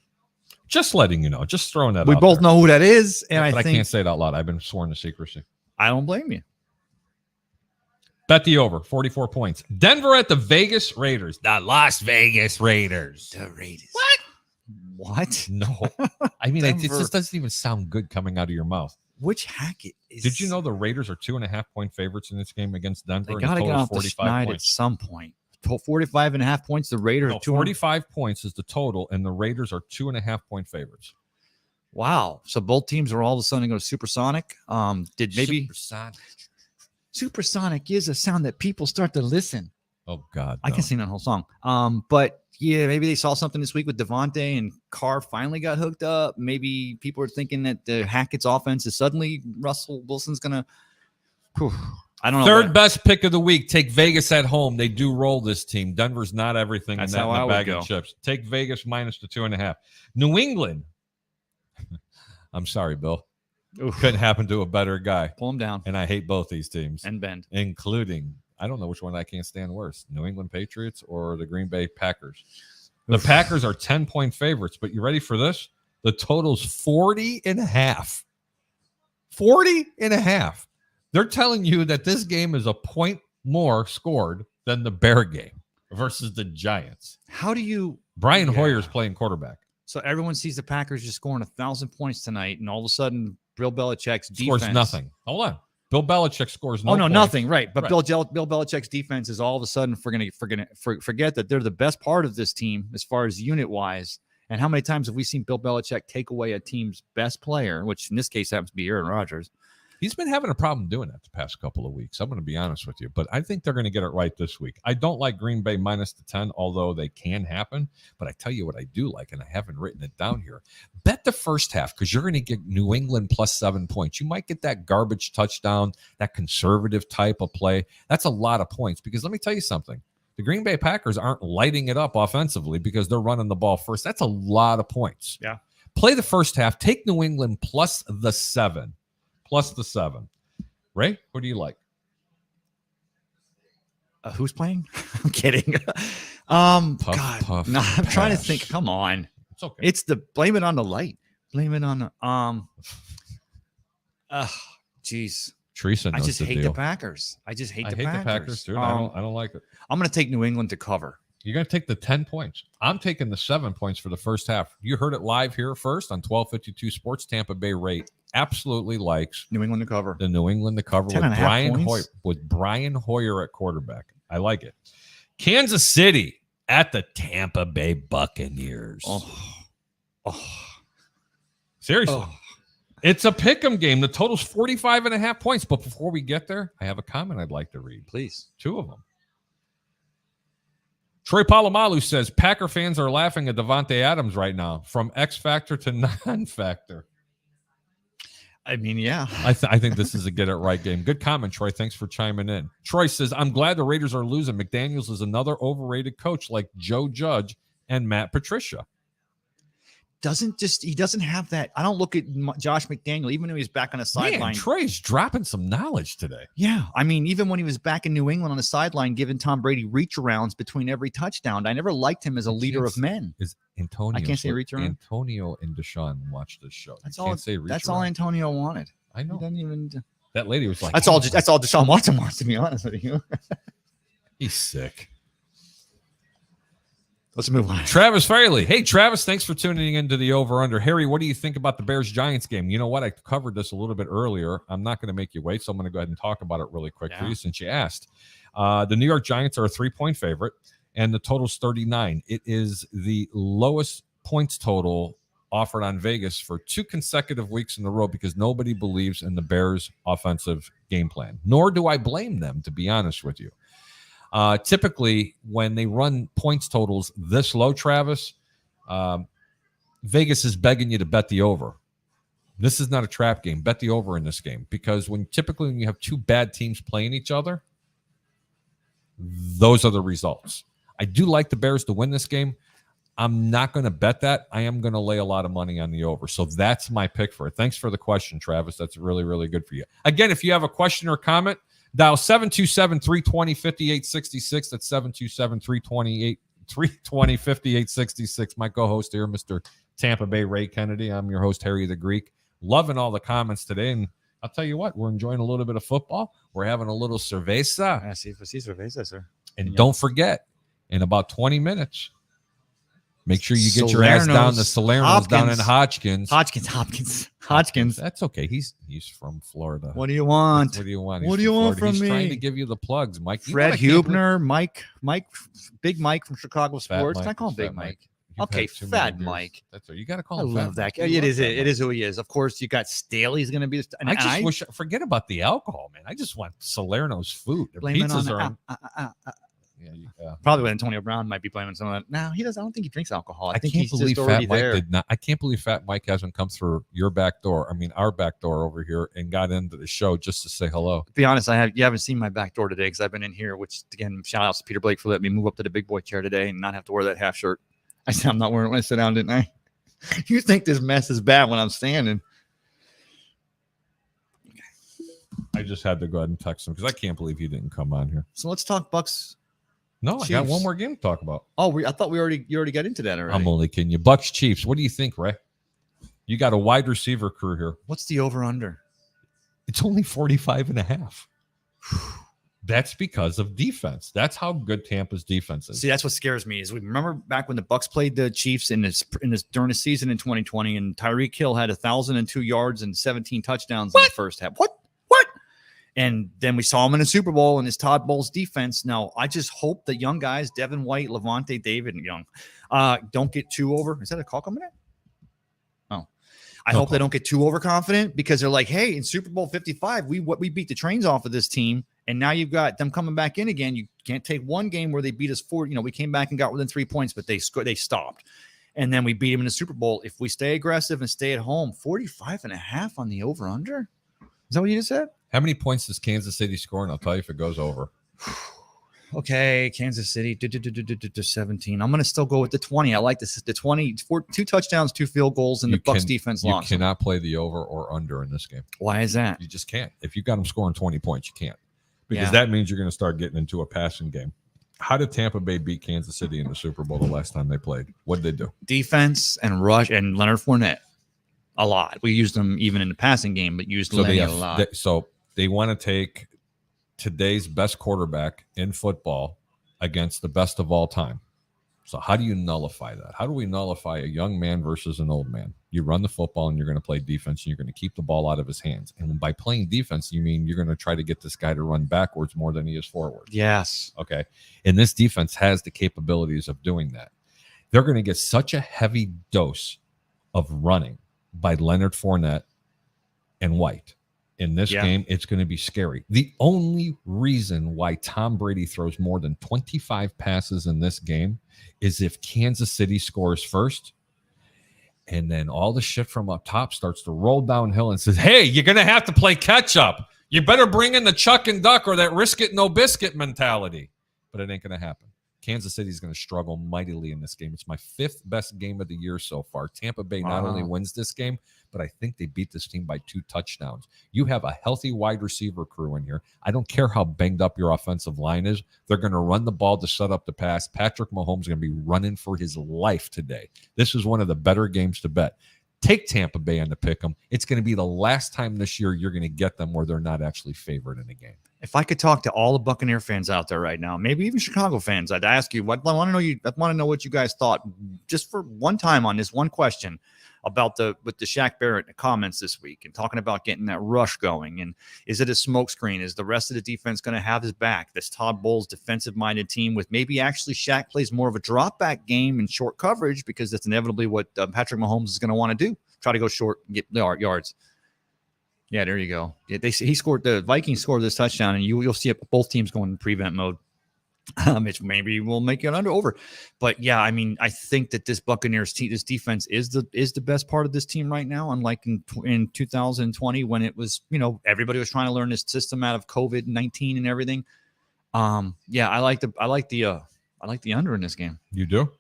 Just letting you know, just throwing that out. We both know who that is, and I can't say it out loud. I've been sworn to secrecy. I don't blame you. Bet the over, 44 points. Denver at the Vegas Raiders. The Las Vegas Raiders. The Raiders. What? No. I mean, it just doesn't even sound good coming out of your mouth. Which Hackett is? Did you know the Raiders are 2.5 point favorites in this game against Denver? They got to get off the schneid at some point. 45.5 points. The Raiders are 45 points is the total, and the Raiders are 2.5 point favorites. Wow. So both teams are all of a sudden going to supersonic. Did maybe Supersonic is a sound that people start to listen. Oh God, I can sing that whole song. But yeah, maybe they saw something this week with Devontae and Carr finally got hooked up. Maybe people are thinking that the Hackett's offense is suddenly Russell Wilson's gonna. I don't know. Third best pick of the week. Take Vegas at home. They do roll this team. Denver's not everything. That's in that how in the I bag would of go. chips. Take Vegas minus the 2.5. New England. I'm sorry, Bill. Couldn't happen to a better guy. Pull him down. And I hate both these teams. And bend. Including, I don't know which one I can't stand worse, New England Patriots or the Green Bay Packers. The Packers are 10-point favorites, but you ready for this? The total's 40.5. 40.5. They're telling you that this game is a point more scored than the Bear game versus the Giants. How do you... Brian Hoyer's playing quarterback. So everyone sees the Packers just scoring 1,000 points tonight, and all of a sudden, Bill Belichick's defense scores nothing. Hold on, Bill Belichick scores no. Oh no, points. nothing. Right, but Right. Bill Belichick's defense is all of a sudden forget that they're the best part of this team as far as unit wise. And how many times have we seen Bill Belichick take away a team's best player, which in this case happens to be Aaron Rodgers? He's been having a problem doing that the past couple of weeks. I'm going to be honest with you, but I think they're going to get it right this week. I don't like Green Bay minus the 10, although they can happen. But I tell you what I do like, and I haven't written it down here. Bet the first half because you're going to get New England plus 7 points. You might get that garbage touchdown, that conservative type of play. That's a lot of points because let me tell you something. The Green Bay Packers aren't lighting it up offensively because they're running the ball first. That's a lot of points. Yeah. Play the first half. Take New England plus the 7. Plus the 7. Ray, what do you like? Who's playing? I'm kidding. Puff, God, puff, no, I'm trying to pass. think. Come on, It's okay. it's the blame it on the light. Blame it on the Jeez. Teresa I knows just the hate deal. the Packers. I just hate I the hate Packers. the Packers too. I don't like it. I'm going to take New England to cover. You're going to take the 10 points. I'm taking the 7 points for the first half. You heard it live here first on 1252 Sports. Tampa Bay rate absolutely likes New England to cover. the New England to cover 10.5 with Brian Hoyer at quarterback. I like it. Kansas City at the Tampa Bay Buccaneers. Oh. Seriously. Oh. It's a pick'em game. The total's 45.5 points. But before we get there, I have a comment I'd like to read. Please. 2 of them. Troy Polamalu says Packer fans are laughing at Devontae Adams right now, from X factor to non-factor. I mean, yeah. I think this is a get it right game. Good comment, Troy. Thanks for chiming in. Troy says, I'm glad the Raiders are losing. McDaniels is another overrated coach like Joe Judge and Matt Patricia. He doesn't have that. I don't look at Josh McDaniel, even when he's back on the sideline. Man, Troy's dropping some knowledge today. Yeah. I mean, even when he was back in New England on the sideline, giving Tom Brady reach arounds between every touchdown, I never liked him as a leader of men. Is Antonio? I can't say reach around. Antonio and Deshaun watched this show. That's you all. Can't say reach That's around. all Antonio wanted. I know. He doesn't even. That lady was like, That's all Deshaun Watson wants, to be honest with you. He's sick. Let's move on. Travis Farley. Hey, Travis, thanks for tuning into the over-under. Harry, what do you think about the Bears-Giants game? You know what? I covered this a little bit earlier. I'm not going to make you wait, so I'm going to go ahead and talk about it really quick for you since you asked. The New York Giants are a 3-point favorite, and the total's 39. It is the lowest points total offered on Vegas for 2 consecutive weeks in a row because nobody believes in the Bears' offensive game plan, nor do I blame them, to be honest with you. Typically, when they run points totals this low, Travis, Vegas is begging you to bet the over. This is not a trap game. Bet the over in this game because when you have 2 bad teams playing each other, those are the results. I do like the Bears to win this game. I'm not going to bet that. I am going to lay a lot of money on the over. So that's my pick for it. Thanks for the question, Travis. That's really, really good for you. Again, if you have a question or comment, dial 727-320-5866. That's 727-320-5866. My co-host here, Mr. Tampa Bay Ray Kennedy. I'm your host, Harry the Greek. Loving all the comments today. And I'll tell you what, we're enjoying a little bit of football. We're having a little cerveza. Cerveza, sir. And don't forget, in about 20 minutes, make sure you get your ass down to Salerno's down in Hodgkins. Hodgkins. That's okay. He's from Florida. What do you want? What do you want? What do you want Florida. from He's trying me? to give you the plugs, Mike. Fred Hubner, Mike, Big Mike from Chicago Sports. Can I call him Big Mike? Okay, Fat Mike. That's right. You got to call I him. love that guy. You It love is that who he is. Of course, you got Staley's going to be. I just wish. Forget about the alcohol, man. I just want Salerno's food. Their blame it pizzas on are. Yeah. probably when Antonio Brown might be blaming some of that. No, he doesn't. I don't think he drinks alcohol. I think can't he's believe just already Fat Mike there. did not. I can't believe Fat Mike hasn't come through your back door. I mean, our back door over here and got into the show just to say hello. To be honest, you haven't seen my back door today because I've been in here. Which again, shout out to Peter Blake for letting me move up to the big boy chair today and not have to wear that half shirt. I said I'm not wearing it when I sit down, didn't I? You think this mess is bad when I'm standing? I just had to go ahead and text him because I can't believe he didn't come on here. So let's talk Bucks. No, I got Chiefs. one more game to talk about. Oh, I thought you already got into that already. I'm only kidding you. Bucks Chiefs. What do you think, Ray? You got a wide receiver crew here. What's the over under? It's only 45.5. That's because of defense. That's how good Tampa's defense is. See, that's what scares me. Is we remember back when the Bucks played the Chiefs in this during the season in 2020, and Tyreek Hill had 1,002 yards and 17 touchdowns in the first half. What? And then we saw him in the Super Bowl and his Todd Bowles defense. Now, I just hope the young guys, Devin White, Levante David, and Young, don't get too over. Is that a call coming in? Oh, I hope they don't get too overconfident because they're like, hey, in Super Bowl 55, we beat the trains off of this team. And now you've got them coming back in again. You can't take one game where they beat us 4. We came back and got within 3 points, but they stopped. And then we beat them in the Super Bowl. If we stay aggressive and stay at home, 45.5 on the over under. Is that what you just said? How many points does Kansas City score? And I'll tell you if it goes over. Okay, Kansas City, 17. I'm going to still go with the 20. I like this. The 20, 2 touchdowns, 2 field goals, and the Bucks defense lost. You cannot play the over or under in this game. Why is that? You just can't. If you got them scoring 20 points, you can't. Because that means you're going to start getting into a passing game. How did Tampa Bay beat Kansas City in the Super Bowl the last time they played? What did they do? Defense and rush and Leonard Fournette. A lot. We used them even in the passing game, but used Lenny a lot. So they want to take today's best quarterback in football against the best of all time. So how do you nullify that? How do we nullify a young man versus an old man? You run the football and you're going to play defense and you're going to keep the ball out of his hands. And by playing defense, you mean you're going to try to get this guy to run backwards more than he is forward. Yes. Okay. And this defense has the capabilities of doing that. They're going to get such a heavy dose of running by Leonard Fournette and White. In this game, it's going to be scary. The only reason why Tom Brady throws more than 25 passes in this game is if Kansas City scores first, and then all the shit from up top starts to roll downhill and says, hey, you're going to have to play catch up. You better bring in the chuck and duck or that risk it, no biscuit mentality. But it ain't going to happen. Kansas City is going to struggle mightily in this game. It's my 5th best game of the year so far. Tampa Bay not only wins this game, but I think they beat this team by 2 touchdowns. You have a healthy wide receiver crew in here. I don't care how banged up your offensive line is. They're going to run the ball to set up the pass. Patrick Mahomes is going to be running for his life today. This is one of the better games to bet. Take Tampa Bay on the pick 'em. It's going to be the last time this year you're going to get them where they're not actually favored in a game. If I could talk to all the Buccaneer fans out there right now, maybe even Chicago fans, I'd ask you. I want to know what you guys thought, just for one time on this one question about with the Shaq Barrett comments this week and talking about getting that rush going. And is it a smokescreen? Is the rest of the defense going to have his back? This Todd Bowles defensive-minded team with maybe actually Shaq plays more of a drop-back game and short coverage because that's inevitably what Patrick Mahomes is going to want to do. Try to go short and get yards. Yeah, there you go. He scored. The Vikings scored this touchdown, and you'll see both teams going in prevent mode. Which maybe we'll make it over. But yeah, I mean, I think that this Buccaneers team, this defense is the best part of this team right now. Unlike in 2020 when it was, everybody was trying to learn this system out of COVID-19 and everything. Yeah, I like the under in this game. You do?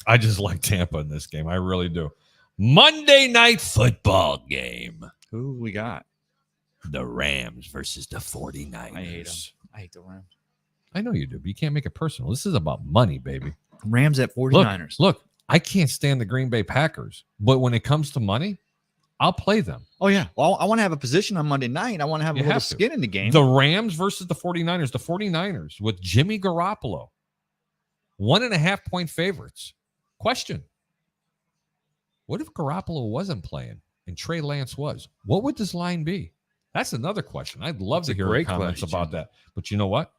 I just like Tampa in this game. I really do. Monday Night Football game. Who we got? The Rams versus the 49ers. I hate them. I hate the Rams. I know you do, but you can't make it personal. This is about money, baby. Rams at 49ers. Look, I can't stand the Green Bay Packers, but when it comes to money, I'll play them. Oh, yeah. Well, I want to have a position on Monday night. I want to have a little skin in the game. The Rams versus the 49ers. The 49ers with Jimmy Garoppolo. 1.5-point favorites. Question. What if Garoppolo wasn't playing and Trey Lance was? What would this line be? That's another question. I'd love to hear your comments about that. But you know what?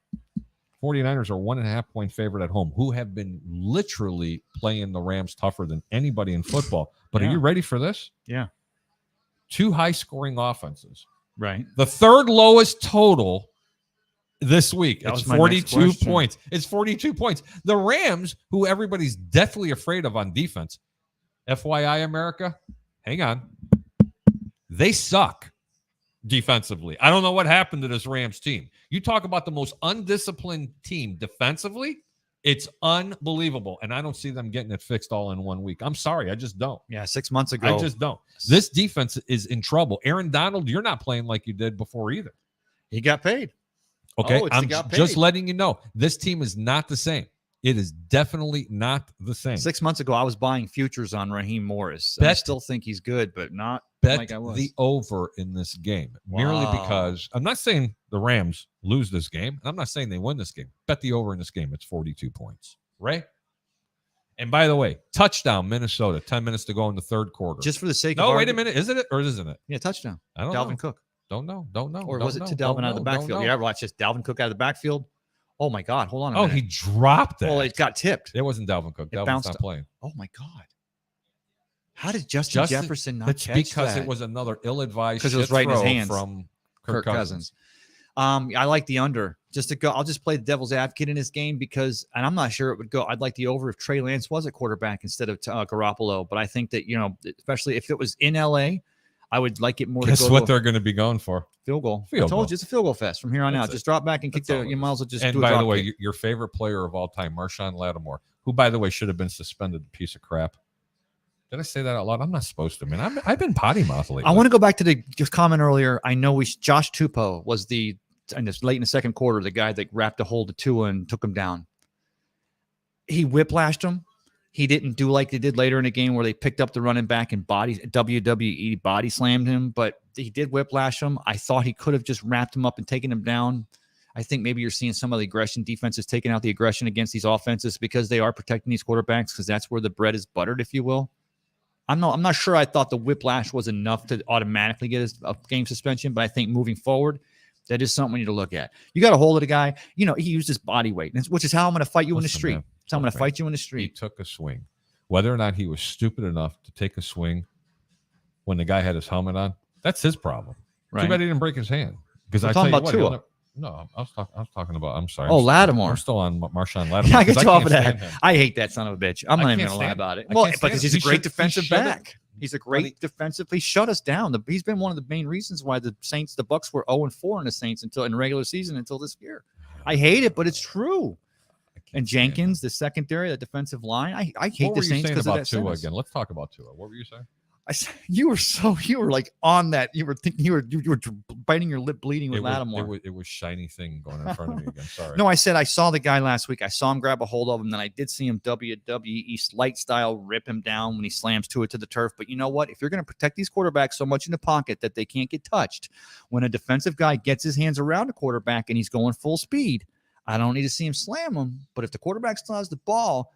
49ers are 1.5-point favorite at home, who have been literally playing the Rams tougher than anybody in football. But are you ready for this? Yeah. 2 high-scoring offenses. Right. The third lowest total this week. It's 42 points. It's 42 points. The Rams, who everybody's deathly afraid of on defense, FYI, America, hang on. They suck defensively. I don't know what happened to this Rams team. You talk about the most undisciplined team defensively, it's unbelievable. And I don't see them getting it fixed all in 1 week. I'm sorry. I just don't. Yeah, 6 months ago. I just don't. This defense is in trouble. Aaron Donald, you're not playing like you did before either. He got paid. Okay, I'm just letting you know. This team is not the same. It is definitely not the same. 6 months ago, I was buying futures on Raheem Morris. I still think he's good, but not like I was. The over in this game, merely because I'm not saying the Rams lose this game, and I'm not saying they win this game. Bet the over in this game. It's 42 points, right? And by the way, touchdown Minnesota, 10 minutes to go in the third quarter. Just for the sake of wait a minute. Is it or isn't it? Yeah, touchdown. I don't know. Dalvin Cook. Don't know. Or was it to Dalvin out of the backfield? Yeah, watch this. Dalvin Cook out of the backfield. Oh, my God. Hold on a minute. He dropped that. Well, it got tipped. It wasn't Dalvin Cook. Dalvin's not playing. Oh, my God. How did Justin Jefferson not catch that? It's because it was another ill-advised because it was right in his hands from Kirk Cousins. I like the under. Just to go, I'll just play the devil's advocate in this game because, and I'm not sure it would go. I'd like the over if Trey Lance was a quarterback instead of Garoppolo. But I think that, especially if it was in LA, I would like it more. Guess what they're going to be going for? Field goal. I told you it's a field goal fest from here on out. Just drop back and kick you might as well just and do by the way, your favorite player of all time, Marshawn Lattimore, who, by the way, should have been suspended, a piece of crap. Did I say that out loud? I'm not supposed to, man. I've been potty mouth lately. I want to go back to the comment earlier. I know Josh Tupou was late in the second quarter, the guy that wrapped a hold of Tua and took him down. He whiplashed him. He didn't do like they did later in the game where they picked up the running back and WWE body slammed him, but he did whiplash him. I thought he could have just wrapped him up and taken him down. I think maybe you're seeing some of the aggression defenses taking out the aggression against these offenses because they are protecting these quarterbacks because that's where the bread is buttered, if you will. I'm not sure I thought the whiplash was enough to automatically get a game suspension, but I think moving forward, that is something we need to look at. You got a hold of the guy. He used his body weight, which is how I'm going to fight you in the street. So I'm going to fight you in the street. He took a swing. Whether or not he was stupid enough to take a swing when the guy had his helmet on, That's his problem. Right. Too bad he didn't break his hand. Because We're I talking tell you about what, Tua. no, I was talking about. I'm sorry. Oh, I'm Lattimore. I'm still on Marshawn Lattimore. Yeah, I get 'cause you off of can't that. stand him. I hate that son of a bitch. I'm I not even can't going to lie stand about him. it. I Well, can't because stand he's him. a great defensive should've- back. He's a great defensive. He shut us down. He's been one of the main reasons why the Bucs were 0-4 in the Saints in regular season until this year. I hate it, but it's true. I can't And stand him. Jenkins, the secondary, the defensive line. I hate What the were you Saints saying because of about that Tua sentence. again? Let's talk about Tua. What were you saying? You were like on that. You were thinking you were biting your lip, bleeding with Lattimore. It was shiny thing going in front of me again. Sorry. No, I said I saw the guy last week. I saw him grab a hold of him. Then I did see him WWE light style rip him down when he slams to the turf. But you know what? If you're going to protect these quarterbacks so much in the pocket that they can't get touched, when a defensive guy gets his hands around a quarterback and he's going full speed, I don't need to see him slam him. But if the quarterback still has the ball,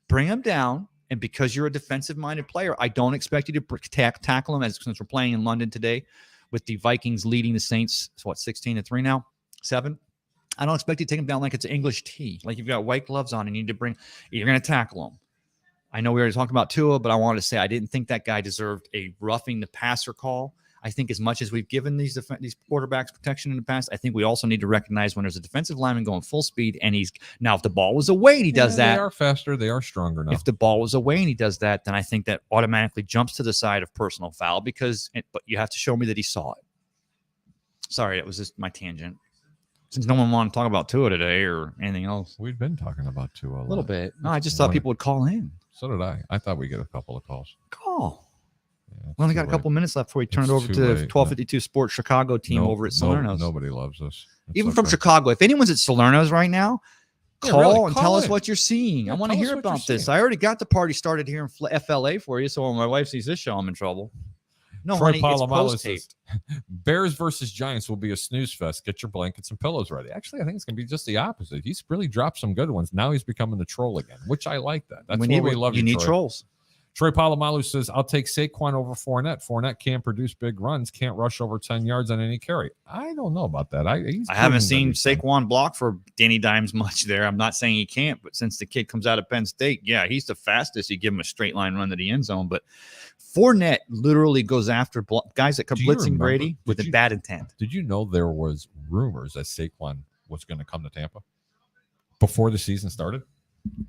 bring him down. And because you're a defensive-minded player, I don't expect you to tackle him. Since we're playing in London today, with the Vikings leading the Saints, it's what 16-3 now, 7. I don't expect you to take him down like it's an English tea, like you've got white gloves on and you need to bring. You're going to tackle him. I know we already talked about Tua, but I wanted to say I didn't think that guy deserved a roughing the passer call. I think as much as we've given these quarterbacks protection in the past, I think we also need to recognize when there's a defensive lineman going full speed and he's now if the ball was away and he does that. They are faster. They are stronger now. If the ball was away and he does that, then I think that automatically jumps to the side of personal foul but you have to show me that he saw it. Sorry, that was just my tangent. Since no one wanted to talk about Tua today or anything else. We've been talking about Tua A little bit. No, I just thought people would call in. So did I. I thought we'd get a couple of calls. Call. Yeah, We only got a couple minutes left before we turn it over to the 1252 Sports Chicago team over at Salerno's. Nobody loves us. Even from Chicago. If anyone's at Salerno's right now, call and tell us what you're seeing. Yeah, I want to tell us hear what you're about this. seeing. I already got the party started here in FLA for you, so when my wife sees this show, I'm in trouble. No, Troy honey, it's Polamalu post-taped. says, Bears versus Giants will be a snooze fest. Get your blankets and pillows ready. Actually, I think it's going to be just the opposite. He's really dropped some good ones. Now he's becoming the troll again, which I like that. That's why we love you, You need Troy. trolls. Troy Polamalu says, I'll take Saquon over Fournette. Fournette can't produce big runs, can't rush over 10 yards on any carry. I don't know about that. I haven't seen Saquon block for Danny Dimes much there. I'm not saying he can't, but since the kid comes out of Penn State, yeah, he's the fastest. You give him a straight line run to the end zone. But Fournette literally goes after guys that come Do you blitzing remember- Brady with did a you- bad intent. Did you know there was rumors that Saquon was going to come to Tampa before the season started?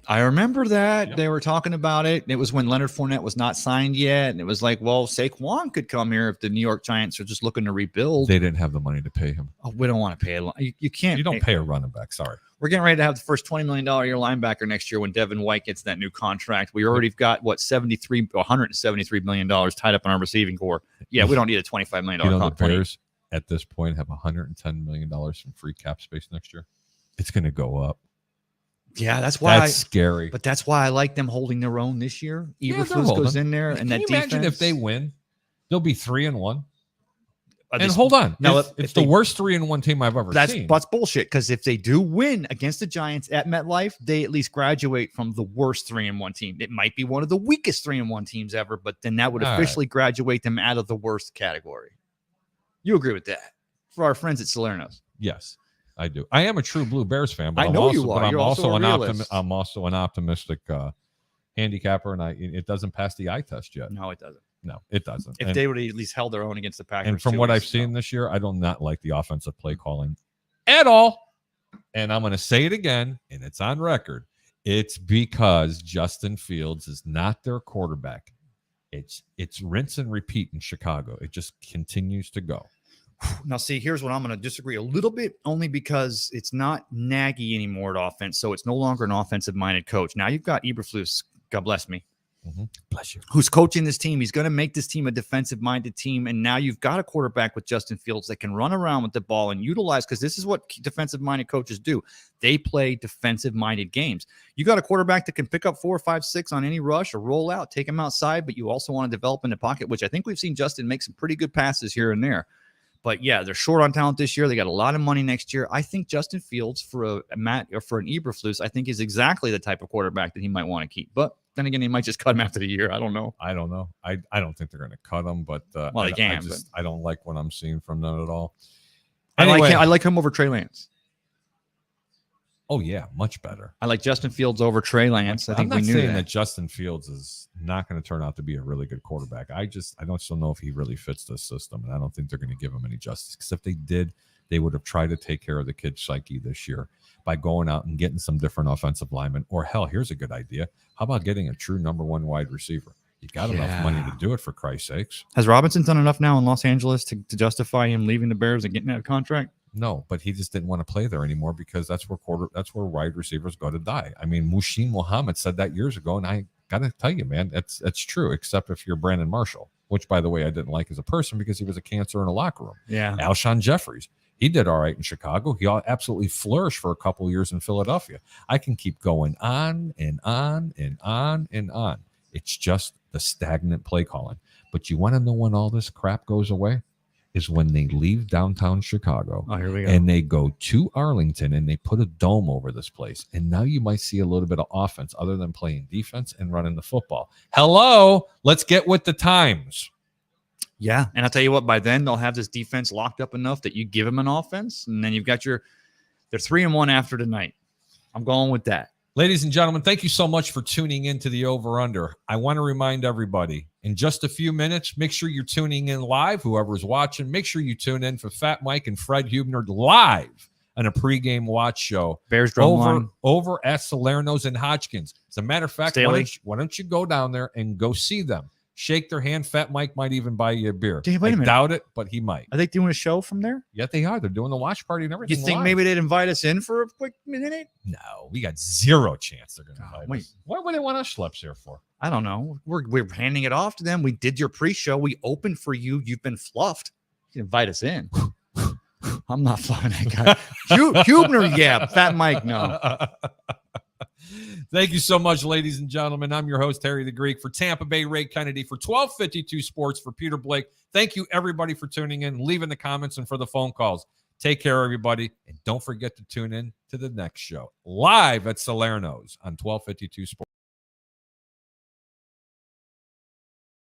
I remember that. Yep. They were talking about it. It was when Leonard Fournette was not signed yet. And it was like, well, Saquon could come here if the New York Giants are just looking to rebuild. They didn't have the money to pay him. Oh, we don't want to pay a lot. You can't. You don't pay a running back. Sorry. We're getting ready to have the first $20 million a year linebacker next year when Devin White gets that new contract. We already got $173 million tied up in our receiving core. Yeah, we don't need a $25 million You know, the contract. Bears at this point have $110 million in free cap space next year. It's going to go up. Yeah, that's why. That's scary. But that's why I like them holding their own this year. Yeah, they're Eberflus holding. goes in there, and Can that you defense. imagine if they win? They'll be 3-1. Are And they- hold on, No, it's if the they- worst 3-1 team I've ever That's seen. bullshit. Because if they do win against the Giants at MetLife, they at least graduate from the worst 3-1 team. It might be one of the weakest 3-1 teams ever, but then that would All officially graduate them out of the worst category. You agree with that? For our friends at Salerno's. Yes, I do. I am a true Blue Bears fan, but I I'm know also, you are. But I'm You're also a an realist. I'm also an optimistic handicapper, and it doesn't pass the eye test yet. No, it doesn't. No, it doesn't. If And- they would have at least held their own against the Packers. And from 2 what I've weeks ago. seen this year, I do not like the offensive play calling at all. And I'm going to say it again, and it's on record. It's because Justin Fields is not their quarterback. It's rinse and repeat in Chicago. It just continues to go. Now, see, here's what I'm going to disagree a little bit, only because it's not Nagy anymore at offense, so it's no longer an offensive-minded coach. Now you've got Eberflus, God bless me, Bless you. who's coaching this team. He's going to make this team a defensive-minded team, and now you've got a quarterback with Justin Fields that can run around with the ball and utilize, because this is what defensive-minded coaches do. They play defensive-minded games. You got a quarterback that can pick up 4, 5, 6 on any rush or roll out, take him outside, but you also want to develop in the pocket, which I think we've seen Justin make some pretty good passes here and there. But yeah, they're short on talent this year. They got a lot of money next year. I think Justin Fields for an Eberflus, I think is exactly the type of quarterback that he might want to keep. But then again, he might just cut him after the year. I don't know. I don't know. I don't think they're going to cut him, but Well, they can, I don't like what I'm seeing from them at all. I Anyway, like him over Trey Lance. Oh, yeah, much better. I like Justin Fields over Trey Lance. I think I'm not we knew saying that. Justin Fields is not going to turn out to be a really good quarterback. I don't still know if he really fits this system, and I don't think they're going to give him any justice. Because if they did, they would have tried to take care of the kid's psyche this year by going out and getting some different offensive linemen. Or hell, here's a good idea. How about getting a true number one wide receiver? You got enough money to do it, for Christ's sakes. Has Robinson done enough now in Los Angeles to justify him leaving the Bears and getting that contract? No, but he just didn't want to play there anymore because that's where wide receivers go to die. I mean, Muhsin Muhammad said that years ago, and I got to tell you, man, that's true, except if you're Brandon Marshall, which, by the way, I didn't like as a person because he was a cancer in a locker room. Yeah. Alshon Jeffries, he did all right in Chicago. He absolutely flourished for a couple of years in Philadelphia. I can keep going on and on and on and on. It's just the stagnant play calling. But you want to know when all this crap goes away? Is when they leave downtown Chicago. Oh, here we go. And they go to Arlington and they put a dome over this place. And now you might see a little bit of offense other than playing defense and running the football. Hello, let's get with the times. Yeah. And I'll tell you what, by then they'll have this defense locked up enough that you give them an offense. And then you've got they're 3-1 after tonight. I'm going with that. Ladies and gentlemen, thank you so much for tuning in to the Over-Under. I want to remind everybody, in just a few minutes, make sure you're tuning in live, whoever's watching. Make sure you tune in for Fat Mike and Fred Hubner live on a pregame watch show Bears drum line. over at Salerno's and Hodgkins. As a matter of fact, why don't you go down there and go see them? Shake their hand. Fat Mike might even buy you a beer. Wait a minute. Doubt it, but he might. Are they doing a show from there? Yeah, they are. They're doing the watch party and everything. You think live. maybe they'd invite us in for a quick minute? No, we got zero chance they're going to invite wait. us. What would they want us schleps here for? I don't know. We're handing it off to them. We did your pre-show. We opened for you. You've been fluffed. You invite us in. I'm not flying that guy. Hubner, yeah. Fat Mike, no. Thank you so much, ladies and gentlemen. I'm your host, Harry the Greek, for Tampa Bay Ray Kennedy, for 1252 Sports, for Peter Blake. Thank you, everybody, for tuning in, leaving the comments, and for the phone calls. Take care, everybody. And don't forget to tune in to the next show, live at Salerno's on 1252 Sports.